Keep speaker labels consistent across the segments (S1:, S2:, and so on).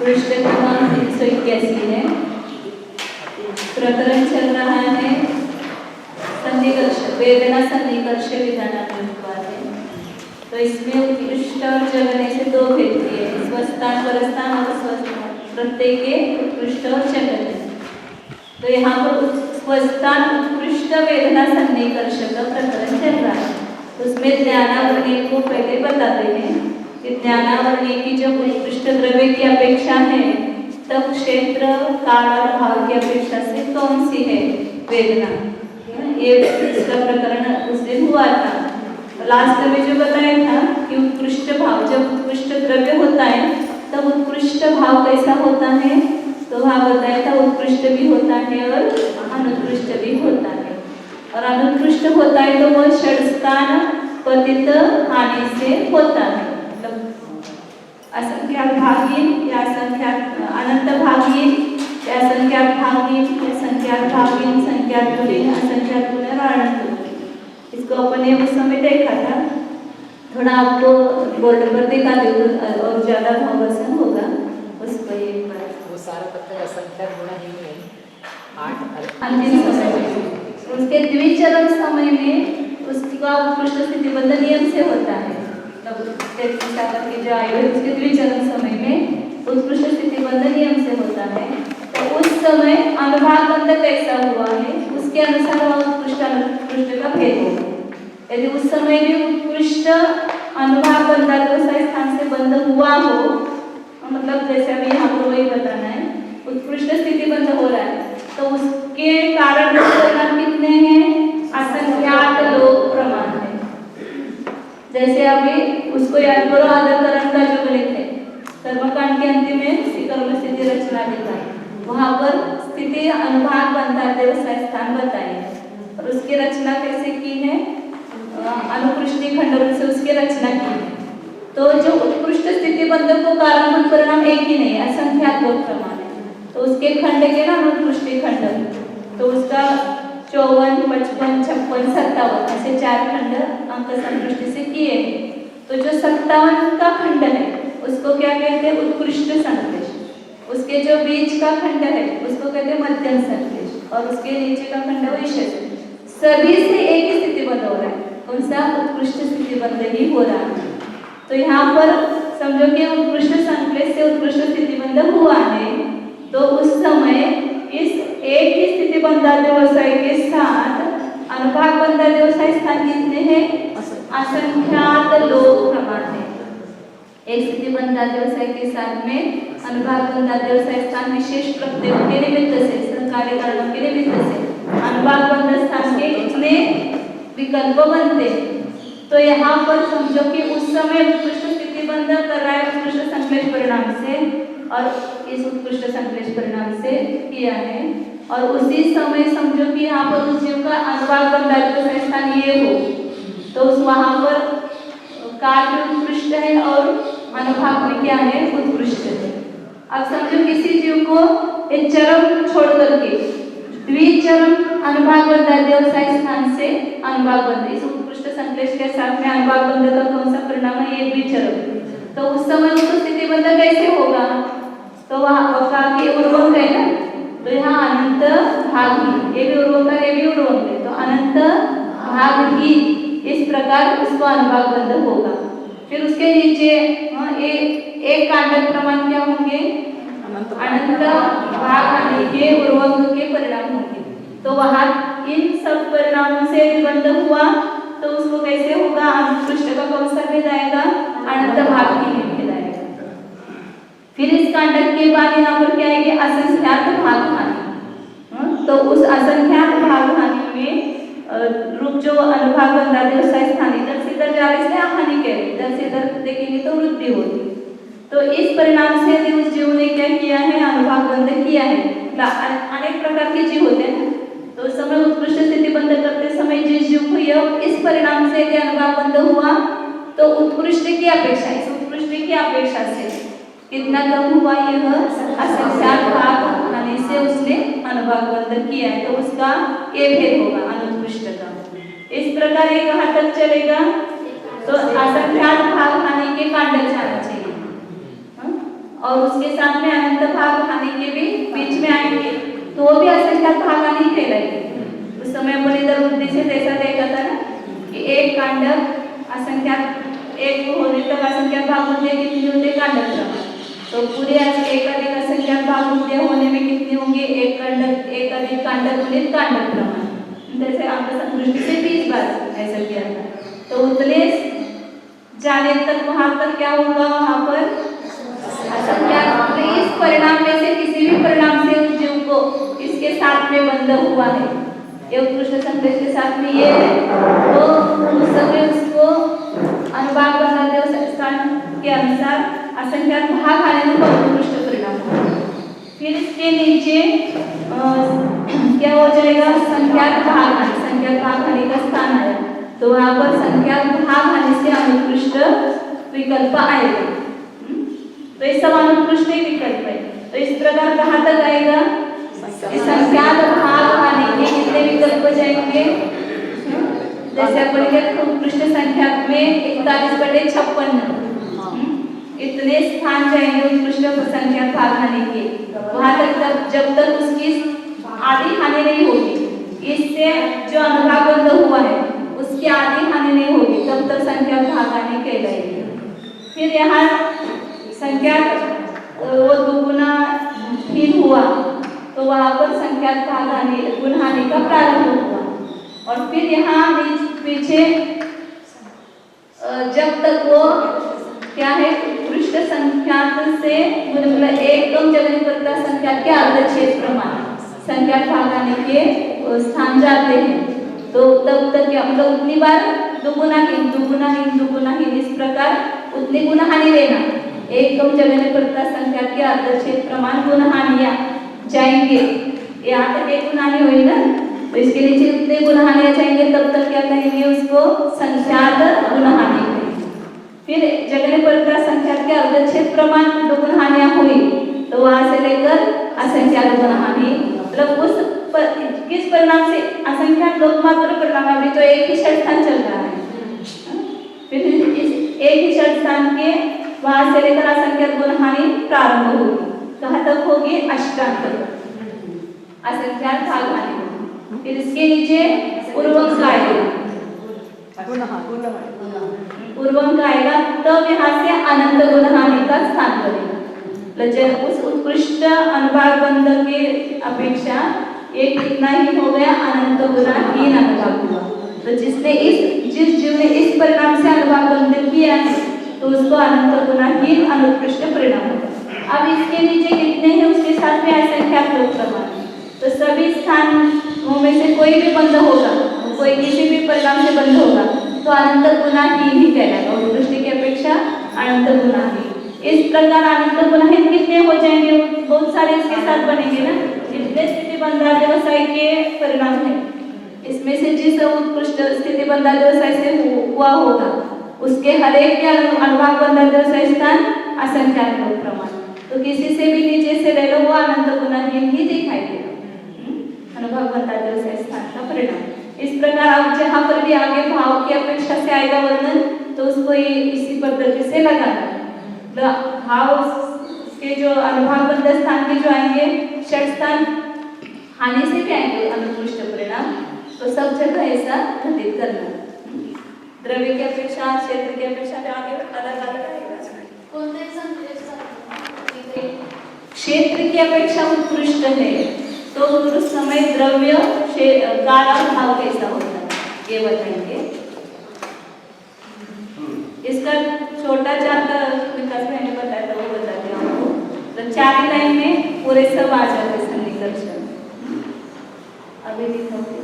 S1: पृष्ठ क्रमांक 381 है। प्रकरण चल रहा है सन्निकर्ष, वेदना सन्निकर्ष विधानानुवाद है। तो इसमें उत्कृष्ट और जगने से दो भेद दिए, स्वस्थान परस्थान और स्वस्थान, प्रत्येक के उत्कृष्ट और जगने। तो यहाँ पर स्वस्थान उत्कृष्ट वेदना सन्निकर्ष का प्रकरण चल रहा है। उसमें ज्ञानावरणीय को पहले बताते हैं कि ज्ञानावरणीय की जब उत्कृष्ट द्रव्य की अपेक्षा है तब क्षेत्र काल और भाव की अपेक्षा से कौन सी है वेदना। ये इसका प्रकरण उस दिन हुआ था। लास्ट में जो बताया था कि उत्कृष्ट भाव, जब उत्कृष्ट द्रव्य होता है तब उत्कृष्ट भाव कैसा होता है, तो भाव बताया था उत्कृष्ट भी होता है और अनुत्कृष्ट भी होता है। और अनुत्कृष्ट होता है तो वह षड्स्थान पतित हानि से होता है, मतलब असंख्यात भागीन या असंख्यात अनंत भागीन या असंख्यात भागीन या संख्यात भागीन, संख्यात गुणीन, असंख्यात गुणीन और अनंत गुणीन। इसको अपन ने उस समय देखा था। थोड़ा आपको बोर्ड पर देखा दे और ज्यादा भावासन होगा उसको एक बार।
S2: वो सारा पत्र असंख्यात गुणा ही है 8
S1: अंतिम समय में, उसके द्विचरण समय में उसका उत्कृष्ट स्थितिबद्ध नियम से होता है। तब की जो आयु है उसके द्विचरण समय में उत्कृष्ट स्थितिबद्ध नियम से होता है। तो उस समय अनुभाग बंध कैसा हुआ है उसके अनुसार वह उत्कृष्ट अनुत्कृष्ट का भेद होगा। यदि उस समय भी उत्कृष्ट अनुभाग बंधात्मक स्थान से बंध हुआ हो, मतलब जैसे अभी यहाँ पर वही बताना है, उत्कृष्ट स्थिति बंध हो रहा है तो उसके कारण परिणाम कितने हैं, असंख्यात लोक प्रमाण है। जैसे अभी उसको याद करो, आदरकरण का जो गणित है, कर्मकांड के अंतिम में उसी कर्म स्थिति रचना लिखा है, वहां पर स्थिति अनुभाग बंधाते स्थान बताए हैं और उसकी रचना कैसे की है, अनुकृष्टि खंडन से उसकी रचना की है। तो जो उत्कृष्ट स्थिति बंधक को कारण परिणाम एक ही नहीं, असंख्यात लोक प्रमाण है। तो उसके खंड के ना अनुकृष्टि खंडन, तो उसका 54, 55, 56, 57 ऐसे 4 खंड अंक संतुष्टि से किए हैं। तो जो 57 का खंड है उसको क्या कहते हैं, उत्कृष्ट संश्लेष। उसके जो बीच का खंड है उसको कहते हैं मध्यम संश्लेष और उसके नीचे का खंड विशेष। सभी से एक ही स्थिति बंध हो रहा है, कौन सा, उत्कृष्ट स्थिति बंध ही हो रहा है। तो यहाँ पर समझो कि उत्कृष्ट संश्लेष से उत्कृष्ट स्थिति बंध हुआ है, तो उस समय इस एक ही स्थिति बंधाते व्यवसाय के साथ अनुभाग बंधाते व्यवसाय स्थान कितने हैं, असंख्यात लोक प्रमाण है। एक स्थिति बंधाते व्यवसाय के साथ में अनुभाग बंधाते व्यवसाय स्थान विशेष प्रत्ययों के निमित्त से, सरकारी कारणों के निमित्त से अनुभाग बंध स्थान के कितने विकल्प बनते। तो यहाँ पर समझो कि उस समय उत्कृष्ट स्थिति बंध कर रहा है उत्कृष्ट संश्लेष परिणाम से और इस उत्कृष्ट संश्लेष परिणाम से किया है, और उसी समय समझो कि यहाँ पर उस जीव का अनुभाग बंधाते स्थान ये हो तो उस वहां पर कार्य उत्कृष्ट है और अनुभाग में क्या है, उत्कृष्ट है। अब समझो किसी जीव को एक चरम छोड़ करके द्विचरम अनुभाग बंधाते स्थान से अनुभाग बंध, इस उत्कृष्ट संश्लेष के साथ में अनुभाग बंध का कौन सा परिणाम है, ये द्विचरम। तो उस समय उसको स्थिति बंध कैसे होगा, तो वहां कहा कि उर्वंक है ना, तो यहाँ अनंत भाग ही, ये भी उर्वंक है, ये भी उर्वंक है, तो अनंत भाग ही इस प्रकार उसको अनुभाग बंध होगा। फिर उसके नीचे एक कांडक प्रमाण क्या होंगे, अनंत भाग हानि के उर्वंक के परिणाम होंगे। तो वहां इन सब परिणामों से बंध हुआ तो उसको कैसे होगा, अनुत्कृष्ट का कौन सा भेद आएगा, अनंत भाग ही भेद आएगा। फिर इस कांडक के बाद यहाँ पर क्या आएगी, असंख्यात भाग हानि। तो उस असंख्यात भाग हानि में रूप जो अनुभाग बंधाते व्यवसाय स्थान इधर से इधर जा रहे इसलिए हानि कह रहे, इधर से इधर देखेंगे तो वृद्धि होगी। तो इस परिणाम से यदि उस जीव ने क्या किया है, अनुभाग बंध किया है। अनेक प्रकार के जीव होते हैं, तो उस समय उत्कृष्ट स्थिति बंध करते समय जिस जीव को यह इस परिणाम से यदि अनुभाग बंध हुआ तो उत्कृष्ट की अपेक्षा, इस उत्कृष्ट की अपेक्षा से कितना कम हुआ, यह असंख्यात भाग हानि से उसने अनुभाग बंध किया है, तो उसका ये भेद होगा अनुत्कृष्ट का। इस प्रकार ये कहाँ तक चलेगा, तो असंख्यात भाग हानि के कांडक जाना चाहिए। और उसके साथ में अनंत भाग हानि के भी बीच में आएंगे तो वो भी असंख्यात भाग हानि कहलाएगी। उस समय अपन इधर बुद्धि से ऐसा देखा था ना कि एक कांडक असंख्यात एक होने तक असंख्यात भाग होते कितने होते कांडक क्रम। तो पूरे एक अधिक असंख्यात भाग होने में कितने होंगे एक अधिक कांडक गुणित कांडक क्रम। जैसे आपने संतुष्टि से 20 बार ऐसा किया था तो उतने जाने तक वहां तक क्या होगा वहां पर असंख्यात। इस परिणाम में से किसी भी परिणाम से उस जीव को इसके साथ में बंध हुआ है ये उत्कृष्ट संदेश के साथ में ये है तो उस समय उसको अनुभाग बंधन स्थान के अनुसार असंख्यात भाग आने का उत्कृष्ट परिणाम होगा। फिर इसके नीचे क्या हो जाएगा संख्यात भाग आने का स्थान आया तो वहां पर संख्यात भाग आने से अनुत्कृष्ट विकल्प आएगा। तो ये सब अनुत्कृष्ट ही विकल्प है। तो इस प्रकार कहाँ तक आएगा संख्यात भाग आने के कितने विकल्प जाएंगे जैसे अपन के उत्कृष्ट संख्या में 41/56 इतने स्थान जाएंगे उत्कृष्ट संख्या भाग हानि के वहां तक जब तक उसकी आधी हानि नहीं होगी इससे जो अनुभाग बंध हुआ है उसकी आधी हानि नहीं होगी तब तक संख्या भाग हानि कहलाएगी। फिर यहाँ संख्या वो दुगुना हीन हुआ तो वहां पर संख्या भाग हानि गुण हानि का प्रारंभ हुआ। और फिर यहाँ पीछे जब तक वो क्या है उत्कृष्ट संख्यात से मतलब एकदम जगह करता संख्या के अर्धच्छेद प्रमाण संख्या भाग आने के स्थान जाते हैं तो तब तक क्या मतलब उतनी बार दुगुना हीन इस प्रकार उतनी गुण हानि लेना एकदम जगह करता संख्या के अर्धच्छेद प्रमाण गुण हानियां जाएंगे यहाँ तक एक गुण हानि हुई ना तो इसके नीचे उतने गुण हानियां जाएंगे तब तक क्या कहेंगे उसको संख्यात गुण हानि। फिर जगह पड़ता संख्या के अर्धच्छेद प्रमाण दुगुण हानियां हुई तो वहां से लेकर असंख्यात गुण हानि मतलब उस किस परिणाम से असंख्यात लोकमात्र परिणाम अभी तो एक ही षट स्थान चल रहा है। फिर इस एक ही षट स्थान के वहां से लेकर असंख्यात गुण हानि प्रारंभ होगी कहाँ तक होगी अष्टांग तक असंख्यात भाग हानि। फिर इसके नीचे पूर्वंक आएगा तब यहाँ से अनंत गुण हानि का स्थान बनेगा। उस उत्कृष्ट अनुभाग बंध के अपेक्षा एक कितना ही हो गया अनंत गुना हीन अनुभाग हुआ। तो जिस जीव ने इस परिणाम से अनुभाग बंध किया है तो उसको अनंत गुना हीन अनुत्कृष्ट परिणाम होगा। अब इसके नीचे कितने हैं उसके साथ में असंख्यात लोक प्रमाण तो सभी स्थानों में से कोई भी बंध होगा कोई किसी भी परिणाम से बंध होगा तो अनंत गुना ही कहलाएगा उत्कृष्ट की अपेक्षा अनंत गुना ही। इस प्रकार अनंत गुना ही कितने हो जाएंगे बहुत सारे इसके साथ बनेंगे ना जितने स्थिति बंधा व्यवसाय के परिणाम है इसमें से जिस उत्कृष्ट स्थिति बंधा व्यवसाय से हुआ होगा उसके हर एक के अनुभाग बंधा व्यवसाय स्थान असंख्यात लोक प्रमाण तो किसी से भी नीचे से ले लो वो अनंत गुना ही दिखाई देगा अनुभाग बंधा व्यवसाय स्थान का परिणाम। इस प्रकार अब जहाँ पर भी आगे भाव की अपेक्षा से आएगा वर्णन तो उसको ये इसी पद्धति से लगाना भाव के जो अनुभाग बंध स्थान के जो आएंगे षट स्थान हानि से भी आएंगे अनुत्कृष्ट परिणाम तो सब जगह ऐसा घटित करना। द्रव्य की अपेक्षा क्षेत्र की अपेक्षा में आगे अलग अलग आएगा। क्षेत्र की अपेक्षा उत्कृष्ट है तो उस समय द्रव्य काल और भाव कैसा होता है ये बताएंगे। इसका छोटा चार का विकास मैंने बताया था वो बताते हैं आपको। तो 4 लाइन में पूरे सब आ जाते सन्निकर्षण अभी दिखाओगे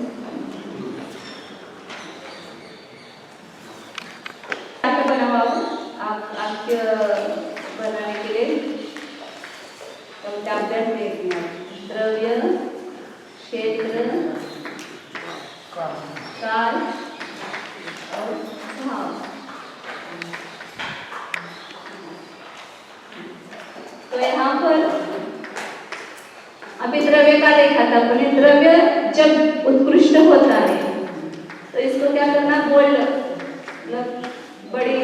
S1: बनाओ आपके बनाने के लिए तो टैबलेट देखना द्रव्य क्षेत्र काल और भाव। तो यहाँ पर अभी द्रव्य का देखा था अपने द्रव्य जब उत्कृष्ट होता है तो इसको क्या करना बोल्ड मतलब बड़े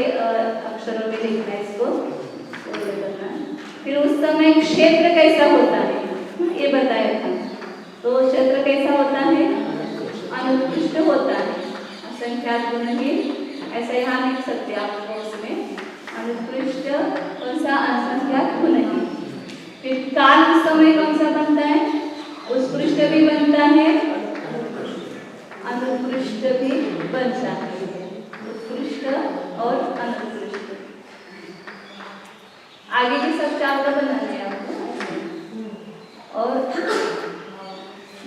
S1: अक्षरों में लिखना है इसको बोल्ड करना फिर उस समय क्षेत्र कैसा होता है ये बताया था। तो क्षेत्र कैसा होता है? अनुत्कृष्ट होता है। असंख्यात गुणहीन ऐसा यहाँ लिख सकते आप उसमें, अनुत्कृष्ट कौन सा? असंख्यात गुणहीन। फिर काल उस समय कौन सा बनता है? उत्कृष्ट भी बनता है, अनुत्कृष्ट भी बनता है। उत्कृष्ट और अनुत्कृष्ट। आगे के सब चार बनाने हैं आपको। और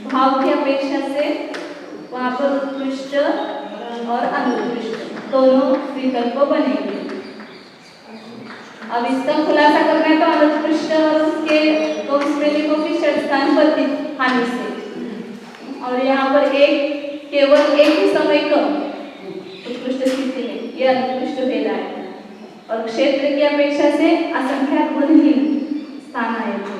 S1: भाव की अपेक्षा से वहां पर उत्कृष्ट और अनुत्कृष्ट दोनों विकल्प बनेंगे। अब इसका खुलासा करना है तो अनुत्कृष्ट और उसके तो उसमें लिखो कि षटस्थान वर्धित हानि से, और यहाँ पर एक केवल एक ही समय का उत्कृष्ट स्थिति में यह अनुत्कृष्ट भेद आएगा, और क्षेत्र की अपेक्षा से असंख्यात गुणहीन स्थान आएगा।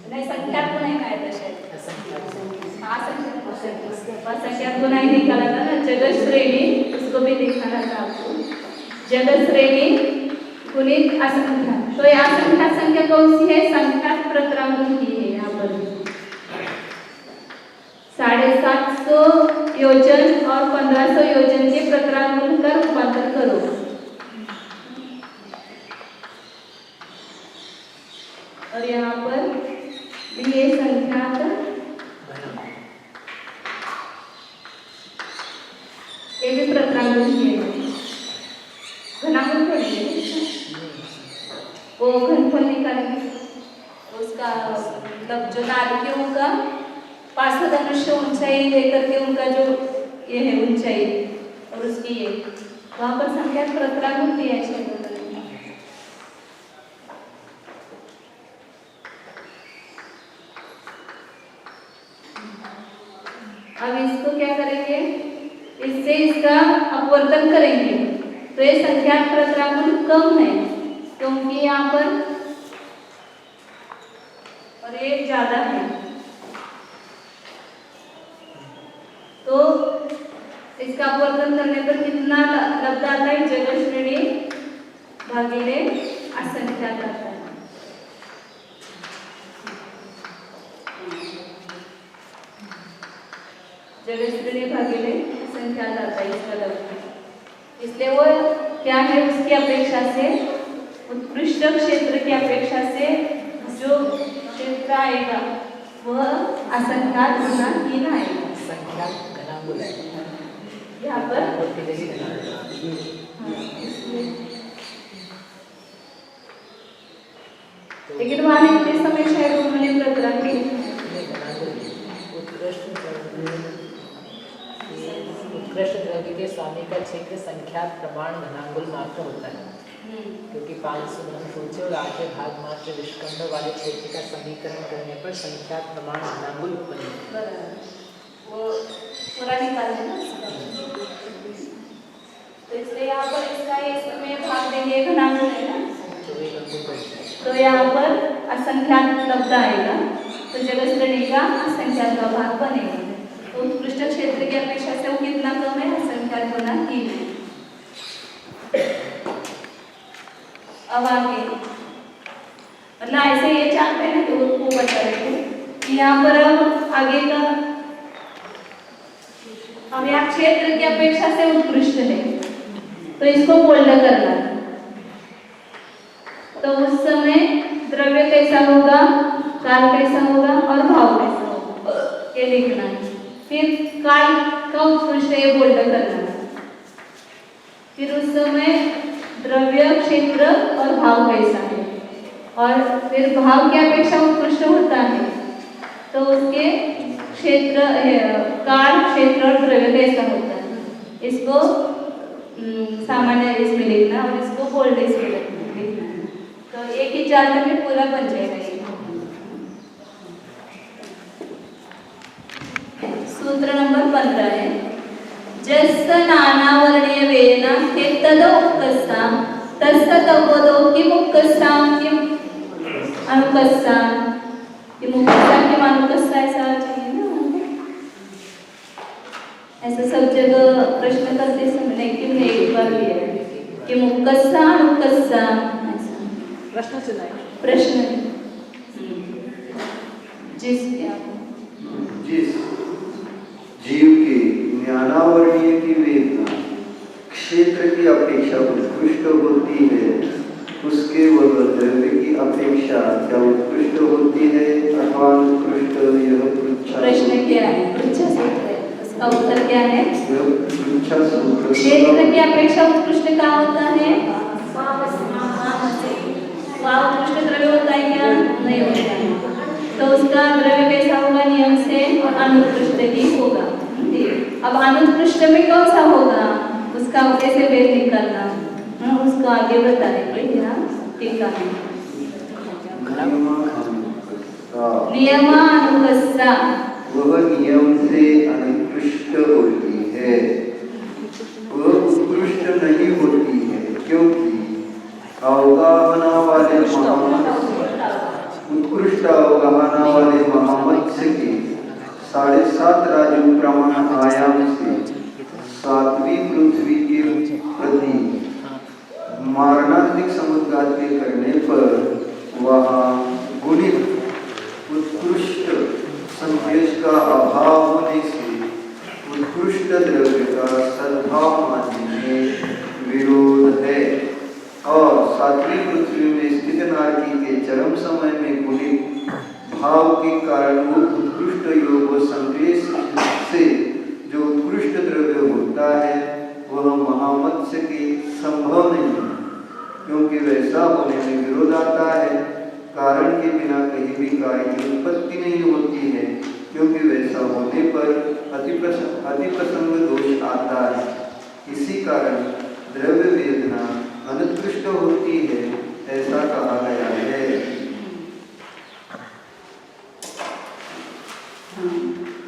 S1: नहीं, संख्यात गुणहीन आया था शायद। असंख्यात गुणहीन निकाला था ना, जगत श्रेणी उसको भी दिखाना था आपको। जगत श्रेणी गुणित असंख्यात, तो यह असंख्यात संख्या कौन सी है? संख्यात प्रतरांगुल की है। यहाँ पर 750 योजन और 1500 योजन के प्रतरांगुल का रूपांतर करो। और यहाँ पर भी ये संख्यात ये भी प्रतरांगुल की है। घनांगुल पड़ेगा वो घनफल निकालेंगे उसका, मतलब जो नारियों का पार्श्वधनुष्य ऊंचाई लेकर के उनका जो ये है ऊंचाई और उसकी ये वहां पर संख्या प्रतरांगुल दिया है। अब इसको क्या करेंगे? इससे इसका अपवर्तन करेंगे तो ये संख्या प्रतरांगुल कम है क्योंकि यहाँ पर, और ये ज्यादा है, तो इसका अपवर्तन करने पर कितना लब्ध आता है? जगत श्रेणी भागिले असंख्यात आता है। जगत श्रेणी भागिले असंख्यात आता है इसका लब्ध। इसलिए वो क्या है? उसकी अपेक्षा से उत्कृष्ट क्षेत्र की अपेक्षा से जो क्षेत्र आएगा वह असंख्यात गुणहीन आएगा।
S2: संख्यात घनांगुल है
S1: यहाँ पर। लेकिन वहां लिखते समय शायद उन्होंने प्रतरांगुल
S2: उत्कृष्ट द्रव्य के स्वामी का क्षेत्र संख्यात प्रमाण घनांगुल मात्र होता है, क्योंकि 500 घन सोचे और 8 भाग मात्र विष्कंभ वाले क्षेत्र का समीकरण करने पर संख्यात प्रमाण घनांगुल उत्पन्न होता है।
S1: वो पूरा निकालना है ना, तो इसलिए यहाँ पर इसका इसमें भाग देंगे घनांगुल है ना, तो यहाँ पर असंख्यात लब्ध आएगा, तो जगत श्रेणी का असंख्यात का भाग बनेगा। तो उत्कृष्ट क्षेत्र की अपेक्षा से वो कितना कम है? असंख्यात गुणहीन है। अब आगे मतलब ऐसे ये चाहते हैं तो वो बता रहे थे कि यहाँ पर अब आगे का, अब यहाँ क्षेत्र की अपेक्षा से उत्कृष्ट है तो इसको बोल्ड करना है। तो उस समय द्रव्य कैसा होगा, काल कैसा होगा और भाव कैसा होगा ये लिखना है। फिर काल का उत्कृष्ट है बोल्ड करना है। फिर उस समय द्रव्य, क्षेत्र और भाव कैसा है, और फिर भाव की अपेक्षा उत्कृष्ट होता है तो उसके क्षेत्र, काल, क्षेत्र और द्रव्य कैसा होता है इसको सामान्य इसमें लिखना और इसको बोल्ड इसमें लिखना है। तो एक ही चार्ट में पूरा बन जाएगा ये। सूत्र नंबर 15 है, जस नानावर्णीय वेदना हे तदोक्कस्सा तस्य तवदो किमुक्कस्सा किम अनुक्कस्सा, किमुक्कस्सा किम अनुक्कस्सा ऐसा चाहिए ना, ऐसा सब जगह प्रश्न करते समय कि एक बार भी है किमु कस्सा अनुकस्सा
S2: प्रश्न सुनाए।
S1: प्रश्न जिस
S3: जीव के ज्ञानावरणीय की वेदना क्षेत्र की अपेक्षा उत्कृष्ट होती है, उसके वह द्रव्य की अपेक्षा क्या उत्कृष्ट होती है अथवा उत्कृष्ट? यह
S1: प्रश्न क्या है? पृच्छा सूत्र है, उसका उत्तर क्या है?
S3: यह पृच्छा सूत्र
S1: क्षेत्र की अपेक्षा उत्कृष्ट क्या होता है? वह उत्कृष्ट द्रव्य होता है क्या? नहीं होता है। तो उसका द्रव्य कैसा होगा? नियम से और अनुत्कृष्ट ही होगा। अब अनुत्कृष्ट में कौन सा होगा, उसका कैसे भेद निकालना, उसको आगे बताएंगे यहाँ टीका में। नियमानुकस्सा
S3: वह नियम से अनुत्कृष्ट होती है, वह उत्कृष्ट नहीं होती है, क्योंकि अवगाहना वाले उत्कृष्ट अवगाहना वाले महामत्स्य के 7.5 राजू प्रमाण आयाम से 7वीं पृथ्वी के प्रति मारणांतिक समुद्घात करने पर वहाँ गुणित उत्कृष्ट संकेश का अभाव होने से उत्कृष्ट द्रव्य का सद्भाव मानने में विरोध है, और 7वीं पृथ्वी में स्थित नारकी के चरम समय में गुणित भाव के कारण वो उत्कृष्ट योग व संकेश से जो उत्कृष्ट द्रव्य होता है वह महामत्स्य के संभव नहीं, क्योंकि वैसा होने में विरोध आता है। कारण के बिना कहीं भी कार्य की उत्पत्ति नहीं होती है, क्योंकि वैसा होने पर अतिप्रसंग दोष आता है। इसी कारण द्रव्य वेदना अनुत्कृष्ट होती है, ऐसा कहा गया है।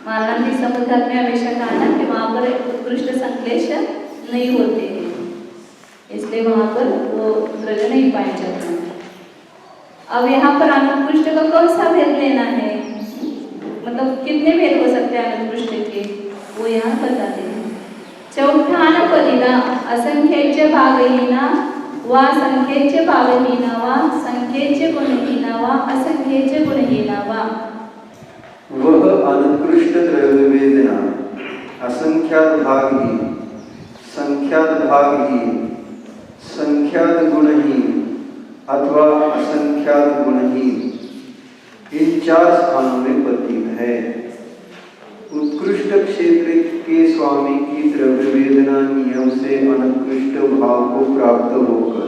S1: मारणांतिक समुद्घात में हमेशा कहा ना कि वहाँ पर उत्कृष्ट संश्लेष नहीं होते हैं, इसलिए वहाँ पर वो द्रव्य नहीं पाए जाते हैं। अब यहाँ पर अनुत्कृष्ट का कौन सा भेद लेना है, मतलब कितने भेद हो सकते हैं अनुत्कृष्ट के, वो यहाँ बताते हैं। चौथान पदिना असंख्येच्य भागहीना वा संख्येच्य भावहीना वा संख्येच्य गुणहीना वा असंख्येच्य गुणहीना वा।
S3: वह अनुत्कृष्ट द्रव्य वेदना असंख्यात भागहीन, संख्यात भागहीन, संख्यात गुणहीन अथवा असंख्यात गुणहीन, इन 4 स्थानों में प्रतीत है। उत्कृष्ट क्षेत्र के स्वामी की द्रव्य वेदना नियम से अनुत्कृष्ट भाव को प्राप्त होकर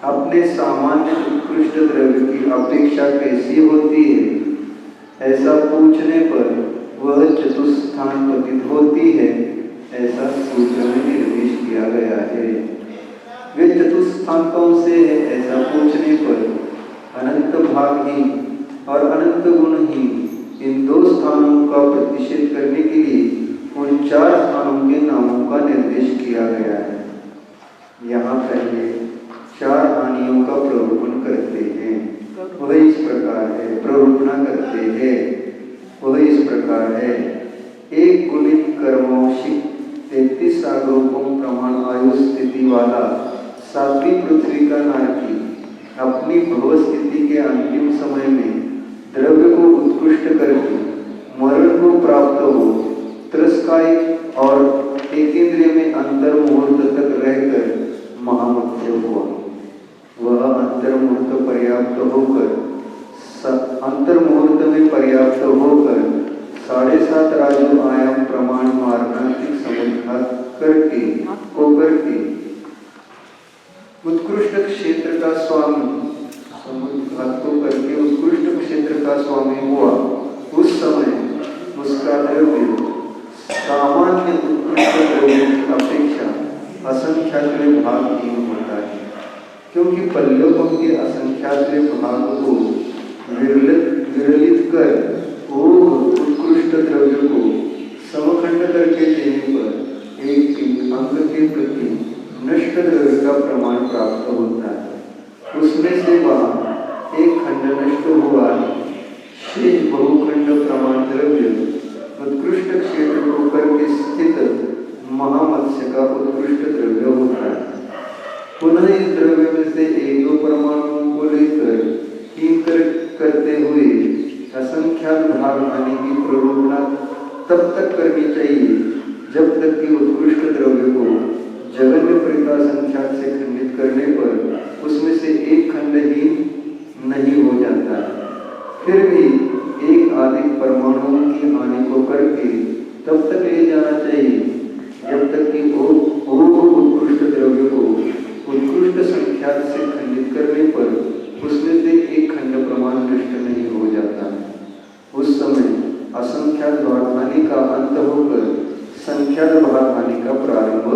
S3: अपने सामान्य उत्कृष्ट द्रव्य की अपेक्षा कैसी होती है, ऐसा पूछने पर वह चतुस्थान प्रतीत होती है, ऐसा सूत्र में निर्देश किया गया है। वे चतुस्थान कौन से है, ऐसा पूछने पर अनंत भागहीन और अनंत गुणहीन, इन 2 स्थानों का प्रतिषेध करने के लिए उन 4 स्थानों के नामों का निर्देश किया गया है। यहाँ पहले 4 हानियों का प्ररूपण करते हैं, वह इस प्रकार है। प्ररूपणा करते हैं, वह इस प्रकार है। एक गुणित कर्मौशिक 33 सागरोपम प्रमाण आयु स्थिति वाला 7वीं पृथ्वी का नारकी अपनी भव स्थिति के अंतिम समय में द्रव्य को उत्कृष्ट करके मरण को प्राप्त हो त्रस्काय और एकेंद्रिय में अंतर मुहूर्त तक रहकर महामत्स्य हुआ। वह अंतर मुहूर्त में पर्याप्त होकर 7.5 राजू आयाम प्रमाण मारणांतिक समुद्घात करके उत्कृष्ट क्षेत्र का स्वामी समुद्घात को करके उत्कृष्ट क्षेत्र का स्वामी हुआ। उस समय उसका द्रव्य सामान्य उत्कृष्ट द्रव्य की अपेक्षा असंख्यात भागहीन होता है, क्योंकि पल्लवों के असंख्यात भाग को विरलित कर उत्कृष्ट द्रव्य को समखंड करके देने पर एक अंग के प्रति नष्ट द्रव्य का प्रमाण प्राप्त होता है। उसमें से वहाँ एक खंड नष्ट हुआ है, शेष बहुखंड प्रमाण द्रव्य उत्कृष्ट क्षेत्र को करके स्थित महामत्स्य का उत्कृष्ट द्रव्य होता है। जगन्य परिता संख्यात से खंडित करने पर उसमें से एक खंड ही नहीं हो जाता है। फिर भी एक अधिक परमाणुओं की हानि को करके तब तक ले जाना चाहिए जब तक कि उत्कृष्ट द्रव्य को उत्कृष्ट संख्यात से खंडित करने पर उसमें से एक खंड प्रमाण नष्ट नहीं हो जाता। उस समय असंख्यात भाग हानि का अंत होकर संख्यात भाग हानि का प्रारंभ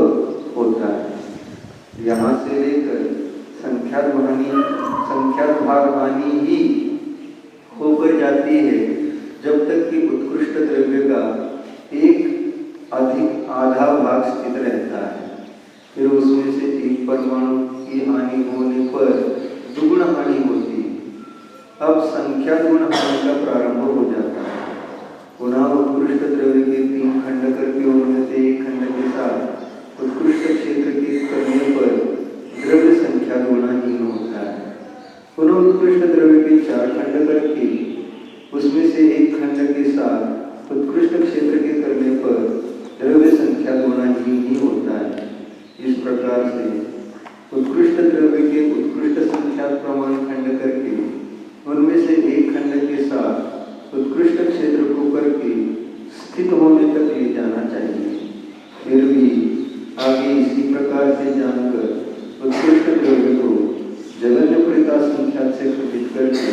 S3: होता है। यहाँ से लेकर संख्यात भाग हानि ही होकर जाती है जब तक कि उत्कृष्ट द्रव्य का एक अधिक आधा भाग स्थित रहता है। फिर उसमें से एक परमाणु की हानि होने पर दुगुण हानि होती है। अब संख्या गुण हानि का प्रारंभ हो जाता है। पुनः उत्कृष्ट द्रव्य के 3 खंड करके उनमें से एक खंड के साथ उत्कृष्ट क्षेत्र के करने पर द्रव्य संख्या गुणाहीन होता है। पुनः उत्कृष्ट द्रव्य के 4 खंड करके उसमें से एक खंड के साथ उत्कृष्ट क्षेत्र के करने पर द्रव्य संख्या गुणाहीन ही होता है। इस प्रकार से उत्कृष्ट द्रव्य के उत्कृष्ट संख्या प्रमाण खंड करके उनमें से एक खंड के साथ उत्कृष्ट क्षेत्र को करके स्थित होने तक ले जाना चाहिए। फिर भी आगे इसी प्रकार से जानकर उत्कृष्ट द्रव्य को जगन्य परिता संख्या से खंडित करके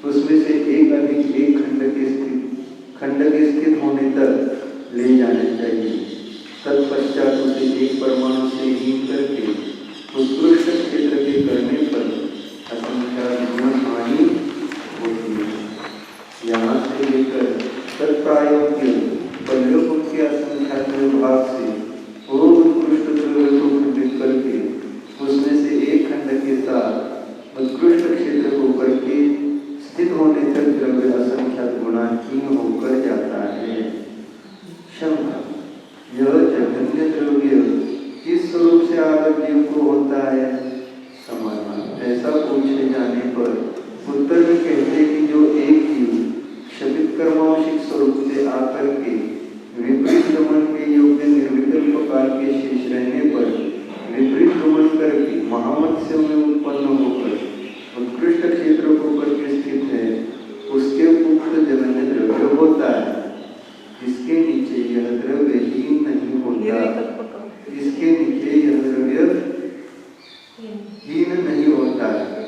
S3: उसमें से एक अधिक एक खंड के स्थित होने तक ले जाना चाहिए। तत्पश्चात उसे एक परमाणु से हीन करके उत्कृष्ट क्षेत्र के करने पर असंख्यात गुण हानि होती है। यहाँ से लेकर तत्प्रायोग्य पल्लवों के असंख्यात भाग से उत्कृष्ट द्रव्य को खंडित करके उसमें से एक खंड के साथ उत्कृष्ट क्षेत्र को करके स्थित होने तक द्रव्य असंख्यात गुणाहीन होकर जाता है। शंका, यह जगन्य द्रव्य किस स्वरूप से आगत जीव को होता है? समाधान, ऐसा पूछे जाने पर उत्तर में कहते कि जो एक जीव क्षपित कर्मांशिक स्वरूप से आकर के विपरीत गमन के योग्य निर्विकल्प काल के शेष रहने पर विपरीत गमन करके महामत्स्य में उत्पन्न होकर उत्कृष्ट क्षेत्र को करके स्थित है, उसके उक्त जगन्य द्रव्य होता है। इसके नीचे यह द्रव्य हीन नहीं होता, इसके नीचे यह द्रव्य हीन नहीं होता है,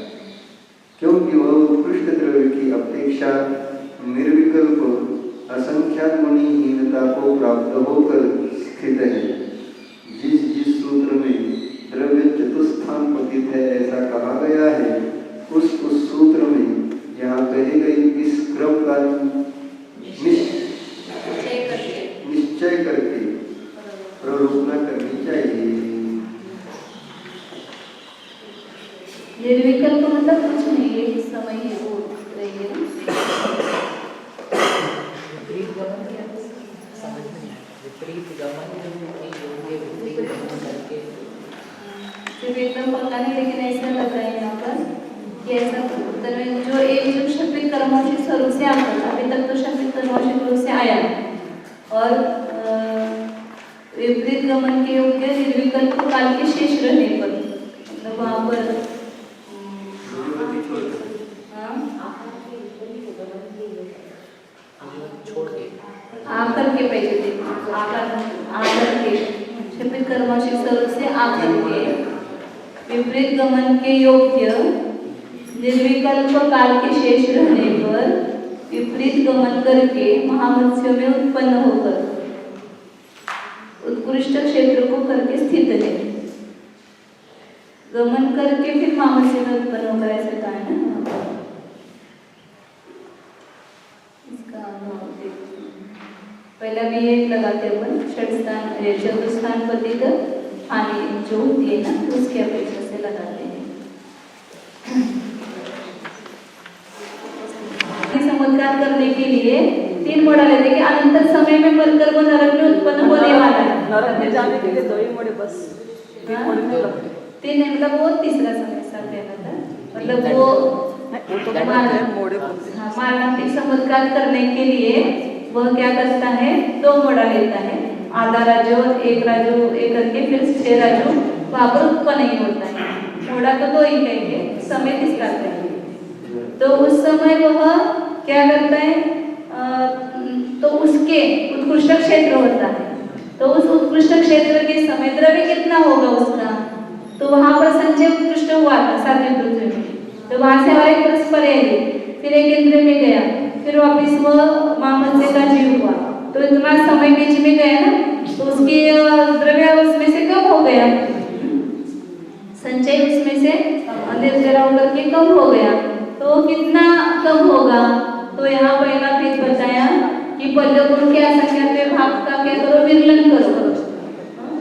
S3: क्योंकि वह उत्कृष्ट द्रव्य की अपेक्षा निर्विकल्प असंख्यात गुणहीनता को प्राप्त होकर स्थित है। जिस सूत्र में द्रव्य चतुस्थान पतित है ऐसा कहा गया है, उस सूत्र में यहाँ कही गई इस क्रम का निश्चय करके प्ररूपना करनी चाहिए।
S1: निर्विकल्प मतलब कुछ नहीं है, इस समय है वो रही है।
S2: विपरीत गमन क्या समझ में आया? विपरीत गमन विपरीत गमन करके
S1: सिर्फ एकदम पक्का नहीं, लेकिन ऐसा लग रहा है यहाँ पर कि ऐसा उत्तर में जो एक जो क्षपित कर्मांशिक स्वरूप से आता था, अभी तक तो क्षपित कर्मांशिक रूप से आया और विपरीत गमन के योग्य निर्विकल्प काल के शेष रहने पर मतलब वहाँ पर आकर के पाहिजे ते आकर के क्षपित कर्मांशिक स्वरूप से आकर के विपरीत गमन के योग्य निर्विकल्प काल के शेष रहने पर विपरीत गमन करके महामत्स्य में उत्पन्न होकर उत्कृष्ट क्षेत्र को करके स्थित है। गमन करके फिर महामत्स्य में उत्पन्न होकर ऐसे कहा है ना। इसका पहला भी एक लगाते अपन चतुस्थान पतित हानि जो होती है ना, उसकी अपेक्षा से लगाते हैं। समुद्रात करने के लिए 3 मोड़ा लेते कि अनंत समय में मरकर वो नरक में उत्पन्न होने वाला है।
S4: नरक में जाने के लिए 2 ही मोड़े बस, 3 मोड़े नहीं लगते।
S1: 3 नहीं, मतलब वो तीसरा समय साथ देना था, मतलब वो मारणांतिक समुद्रात करने के लिए वह क्या करता है, 2 मोड़ा लेता है आधा राजू और एक करके फिर 6 राजू वहाँ पर उत्पन्न नहीं होता है। मोड़ा तो 2 ही कहेंगे, समेत इसका कहेंगे। तो उस समय वह क्या करता है, तो उसके उत्कृष्ट क्षेत्र होता है। तो उस उत्कृष्ट क्षेत्र के समय द्रव्य कितना होगा उसका, तो वहां पर संचय उत्कृष्ट हुआ था सातवें पृथ्वी में। तो वहां से हमारे परस्पर फिर एक इंद्र में गया, फिर वापिस वह महामत्स्य का जीव हुआ। तो इतना समय बीच में गया ना, तो उसकी द्रव्य उसमें से कम हो गया, संचय उसमें से निर्जरा होकर के कम हो गया। तो कितना कम होगा, तो यहाँ पहला भेद बताया कि पल्लवकोण के असंख्यात भाग का क्या करो, विरलन करो।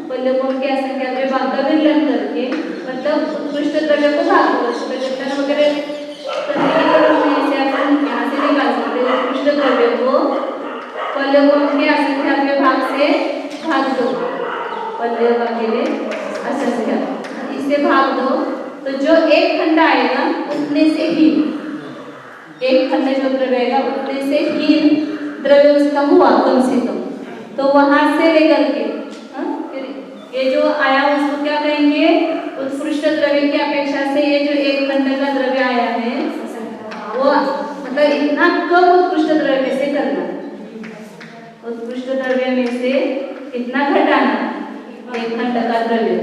S1: पल्लवकोण के असंख्यात भाग का विरलन करके मतलब उत्कृष्ट द्रव्य को भाग करो। वगैरह से अपन यहाँ से निकाल सकते हैं उत्कृष्ट द्रव्य को पल्लवकोण के असंख्यात भाग से भाग दो, पल्लव भागिले असंख्यात, इससे भाग दो। तो जो एक खंड आएगा उतने से ही, एक खंड जो द्रव्य आएगा उतने से ही द्रव्य उसका हुआ कम से कम। तो वहां से लेकर के फिर ये जो आया उसको क्या कहेंगे, उत्कृष्ट द्रव्य की अपेक्षा से ये जो एक खंड का द्रव्य आया है वो मतलब इतना कम उत्कृष्ट द्रव्य से करना, उत्कृष्ट द्रव्य में से इतना घटाना एक खंड का द्रव्य।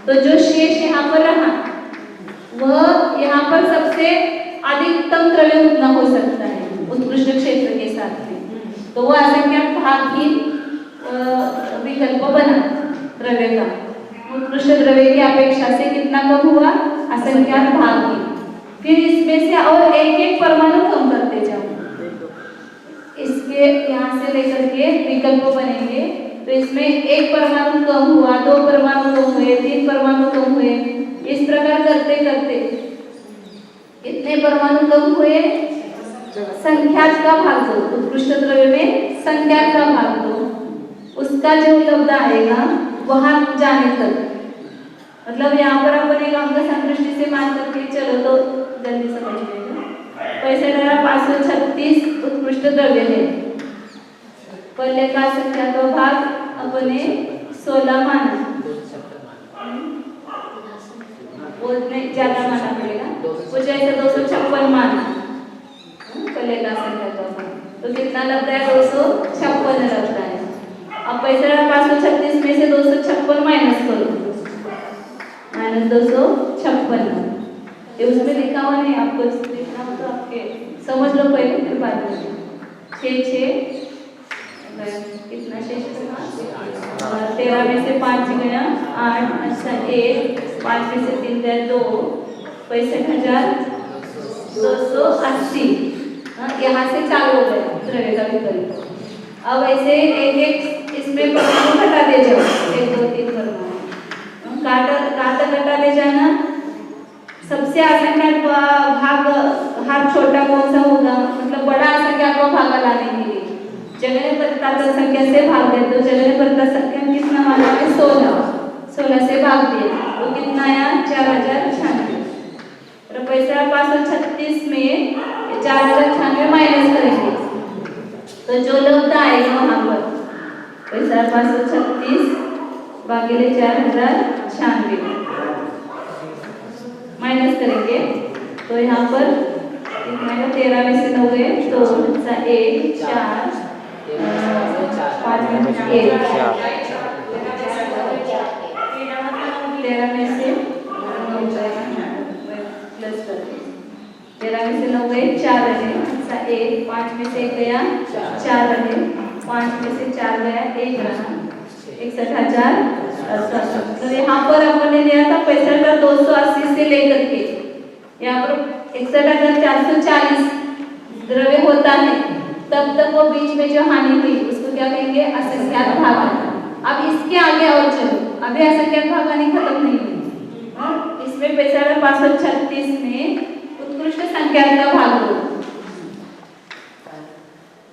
S1: तो जो शेष यहाँ पर रहा वह यहाँ पर सबसे अधिकतम द्रव्य उतना हो सकता है उत्कृष्ट क्षेत्र के साथ में। तो वह असंख्यात भाग ही विकल्प बना द्रव्य का, उत्कृष्ट द्रव्य की अपेक्षा से कितना कम हुआ, असंख्यात भाग ही। फिर इसमें से और एक एक परमाणु कम करते जाओ, इसके यहाँ से लेकर के विकल्प बनेंगे। तो इसमें एक परमाणु कम हुआ, 2 परमाणु कम हुए, 3 परमाणु कम हुए, इस प्रकार करते करते कितने परमाणु कम हुए, संख्यात का भाग दो, उत्कृष्ट द्रव्य में संख्यात का भाग दो, उसका जो उपलब्ध आएगा वहां जाने तक। मतलब यहाँ पर अपन एक अंक संदृष्टि से मान करके चलो तो जल्दी समझ लेगा। 65,536 उत्कृष्ट द्रव्य है, पहले का संख्या का भाग अपने 16 माना, वो नहीं ज्यादा माना पड़ेगा, कुछ ऐसा 256 माना पहले का संख्या का भाग। तो कितना लगता है, 256 लगता है। अब 65,536 में से 256 माइनस करो, माइनस 256, ये उसमें लिखा हुआ नहीं, आपको लिखना हो तो आपके समझ लो पहले फिर बाद में। 6 कितना शेष होगा, 13 में से 5 गया 8, अच्छा 1, 5 में से 3 गया 2, 65,280। यहाँ से चालू हो गया द्रव्य का विकल्प। अब ऐसे एक एक इसमें परमाणु घटा दे जाओ, 1 2 3 परमाणु घटा दे जाना। सबसे असंख्यात भाग छोटा कौन सा होगा, मतलब बड़ा असंख्यात भाग लाने के लिए जगह परिवर्तन संख्या से भाग दे। तो जगह परिवर्तन संख्या कितना माना है, 16 से भाग दिया तो कितना आया, 4096। 65,536 में 4096 माइनस करेंगे तो जो लब्ध आएगा वहां पर 6536 भागिले 4096 माइनस करेंगे। तो यहाँ पर कितना है, 13 में से 9 गए, 2 1 4 5 में 1, 13 में से 9 प्लस कर 13 में से 9 गए 4 रहे, 1 5 में से 1 गया 4 रहे, 5 में से 4 गया 1 रहा, 61,000। तो यहाँ पर हमने लिया था 65,280 से लेकर के यहाँ पर 61,440 द्रव्य होता है, तब तक वो बीच में जो हानि हुई उसको क्या कहेंगे, असंख्यात भाग। अब इसके आगे और चलो, अभी असंख्यात भाग हानि खत्म नहीं हुई। इसमें 65,536 में उत्कृष्ट संख्यात का भाग दो,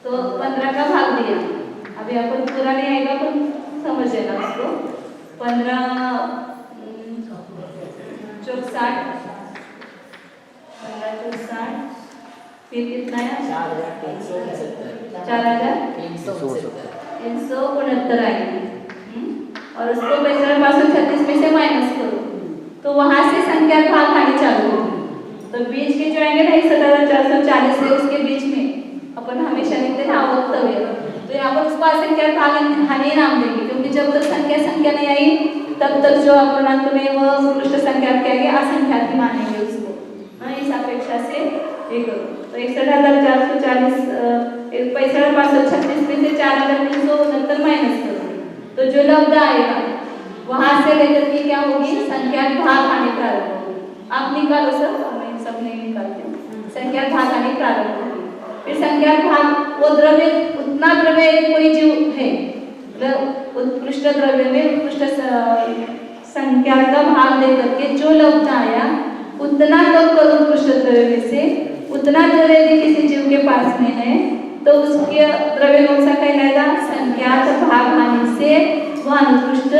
S1: तो 15 का भाग दिया। अभी अपन पूरा नहीं आएगा तो समझ लेना उसको। 15 चौक 60, फिर कितना है,
S2: 4,369।
S1: 4,369 369 आएगी। और उसको 6536 में से माइनस करो तो वहां से संख्या भाग आनी चालू होगी। तो बीच के जो आएंगे ना 61,440 से उसके बीच में अपन हमेशा लिखते हैं अवक्तव्य, तो यहाँ पर उसको असंख्या भाग हानि नाम देंगे, क्योंकि जब तक संख्या नहीं आई तब तक जो अपूर्णांक में वह उत्कृष्ट संख्या क्या है असंख्यात ही मानेंगे उसको। इस अपेक्षा से ये करो। तो 61,440 65,536 में से 4,369 माइनस करो तो जो लब्ध आएगा वहां से लेकर के क्या होगी संख्या भाग आने प्रारंभ होगी। आप निकालो सब, मैं सब नहीं निकालती हूँ। संख्या भाग आने प्रारंभ होगी। फिर संख्या भाग वो द्रव्य उतना द्रव्य कोई जीव है उत्कृष्ट द्रव्य में उत्कृष्ट संख्या का भाग लेकर के जो लब्ध आया उतना कम करो उत्कृष्ट द्रव्य में से, उतना द्रव्य यदि किसी जीव के पास में है तो उसके द्रव्य कौन सा कहलाएगा संख्यात भाग आने से वह अनुत्कृष्ट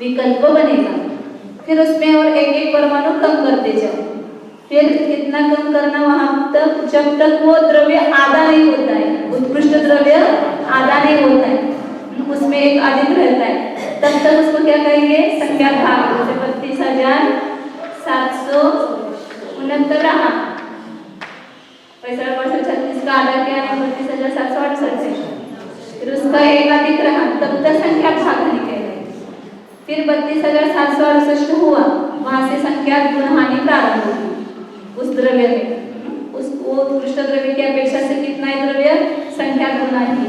S1: विकल्प बनेगा। फिर उसमें और एक परमाणु कम करते जाओ। फिर कितना कम करना वहां तक जब तक वो द्रव्य आधा नहीं होता है, उत्कृष्ट द्रव्य आधा नहीं होता है, उसमें एक अधिक रहता है, तब तक उसको क्या कहेंगे संख्या भाग। जैसे 32,769 रहा, 65,536 का आधा क्या है 32,768 है। फिर उसका एक अधिक रहा तब तक संख्या भाग निकलेगी। फिर 32,768 हुआ, वहां से संख्या गुणहानि प्रारंभ होगी उस द्रव्य में। उसको उत्कृष्ट द्रव्य की अपेक्षा से कितना है द्रव्य संख्या गुणहानि।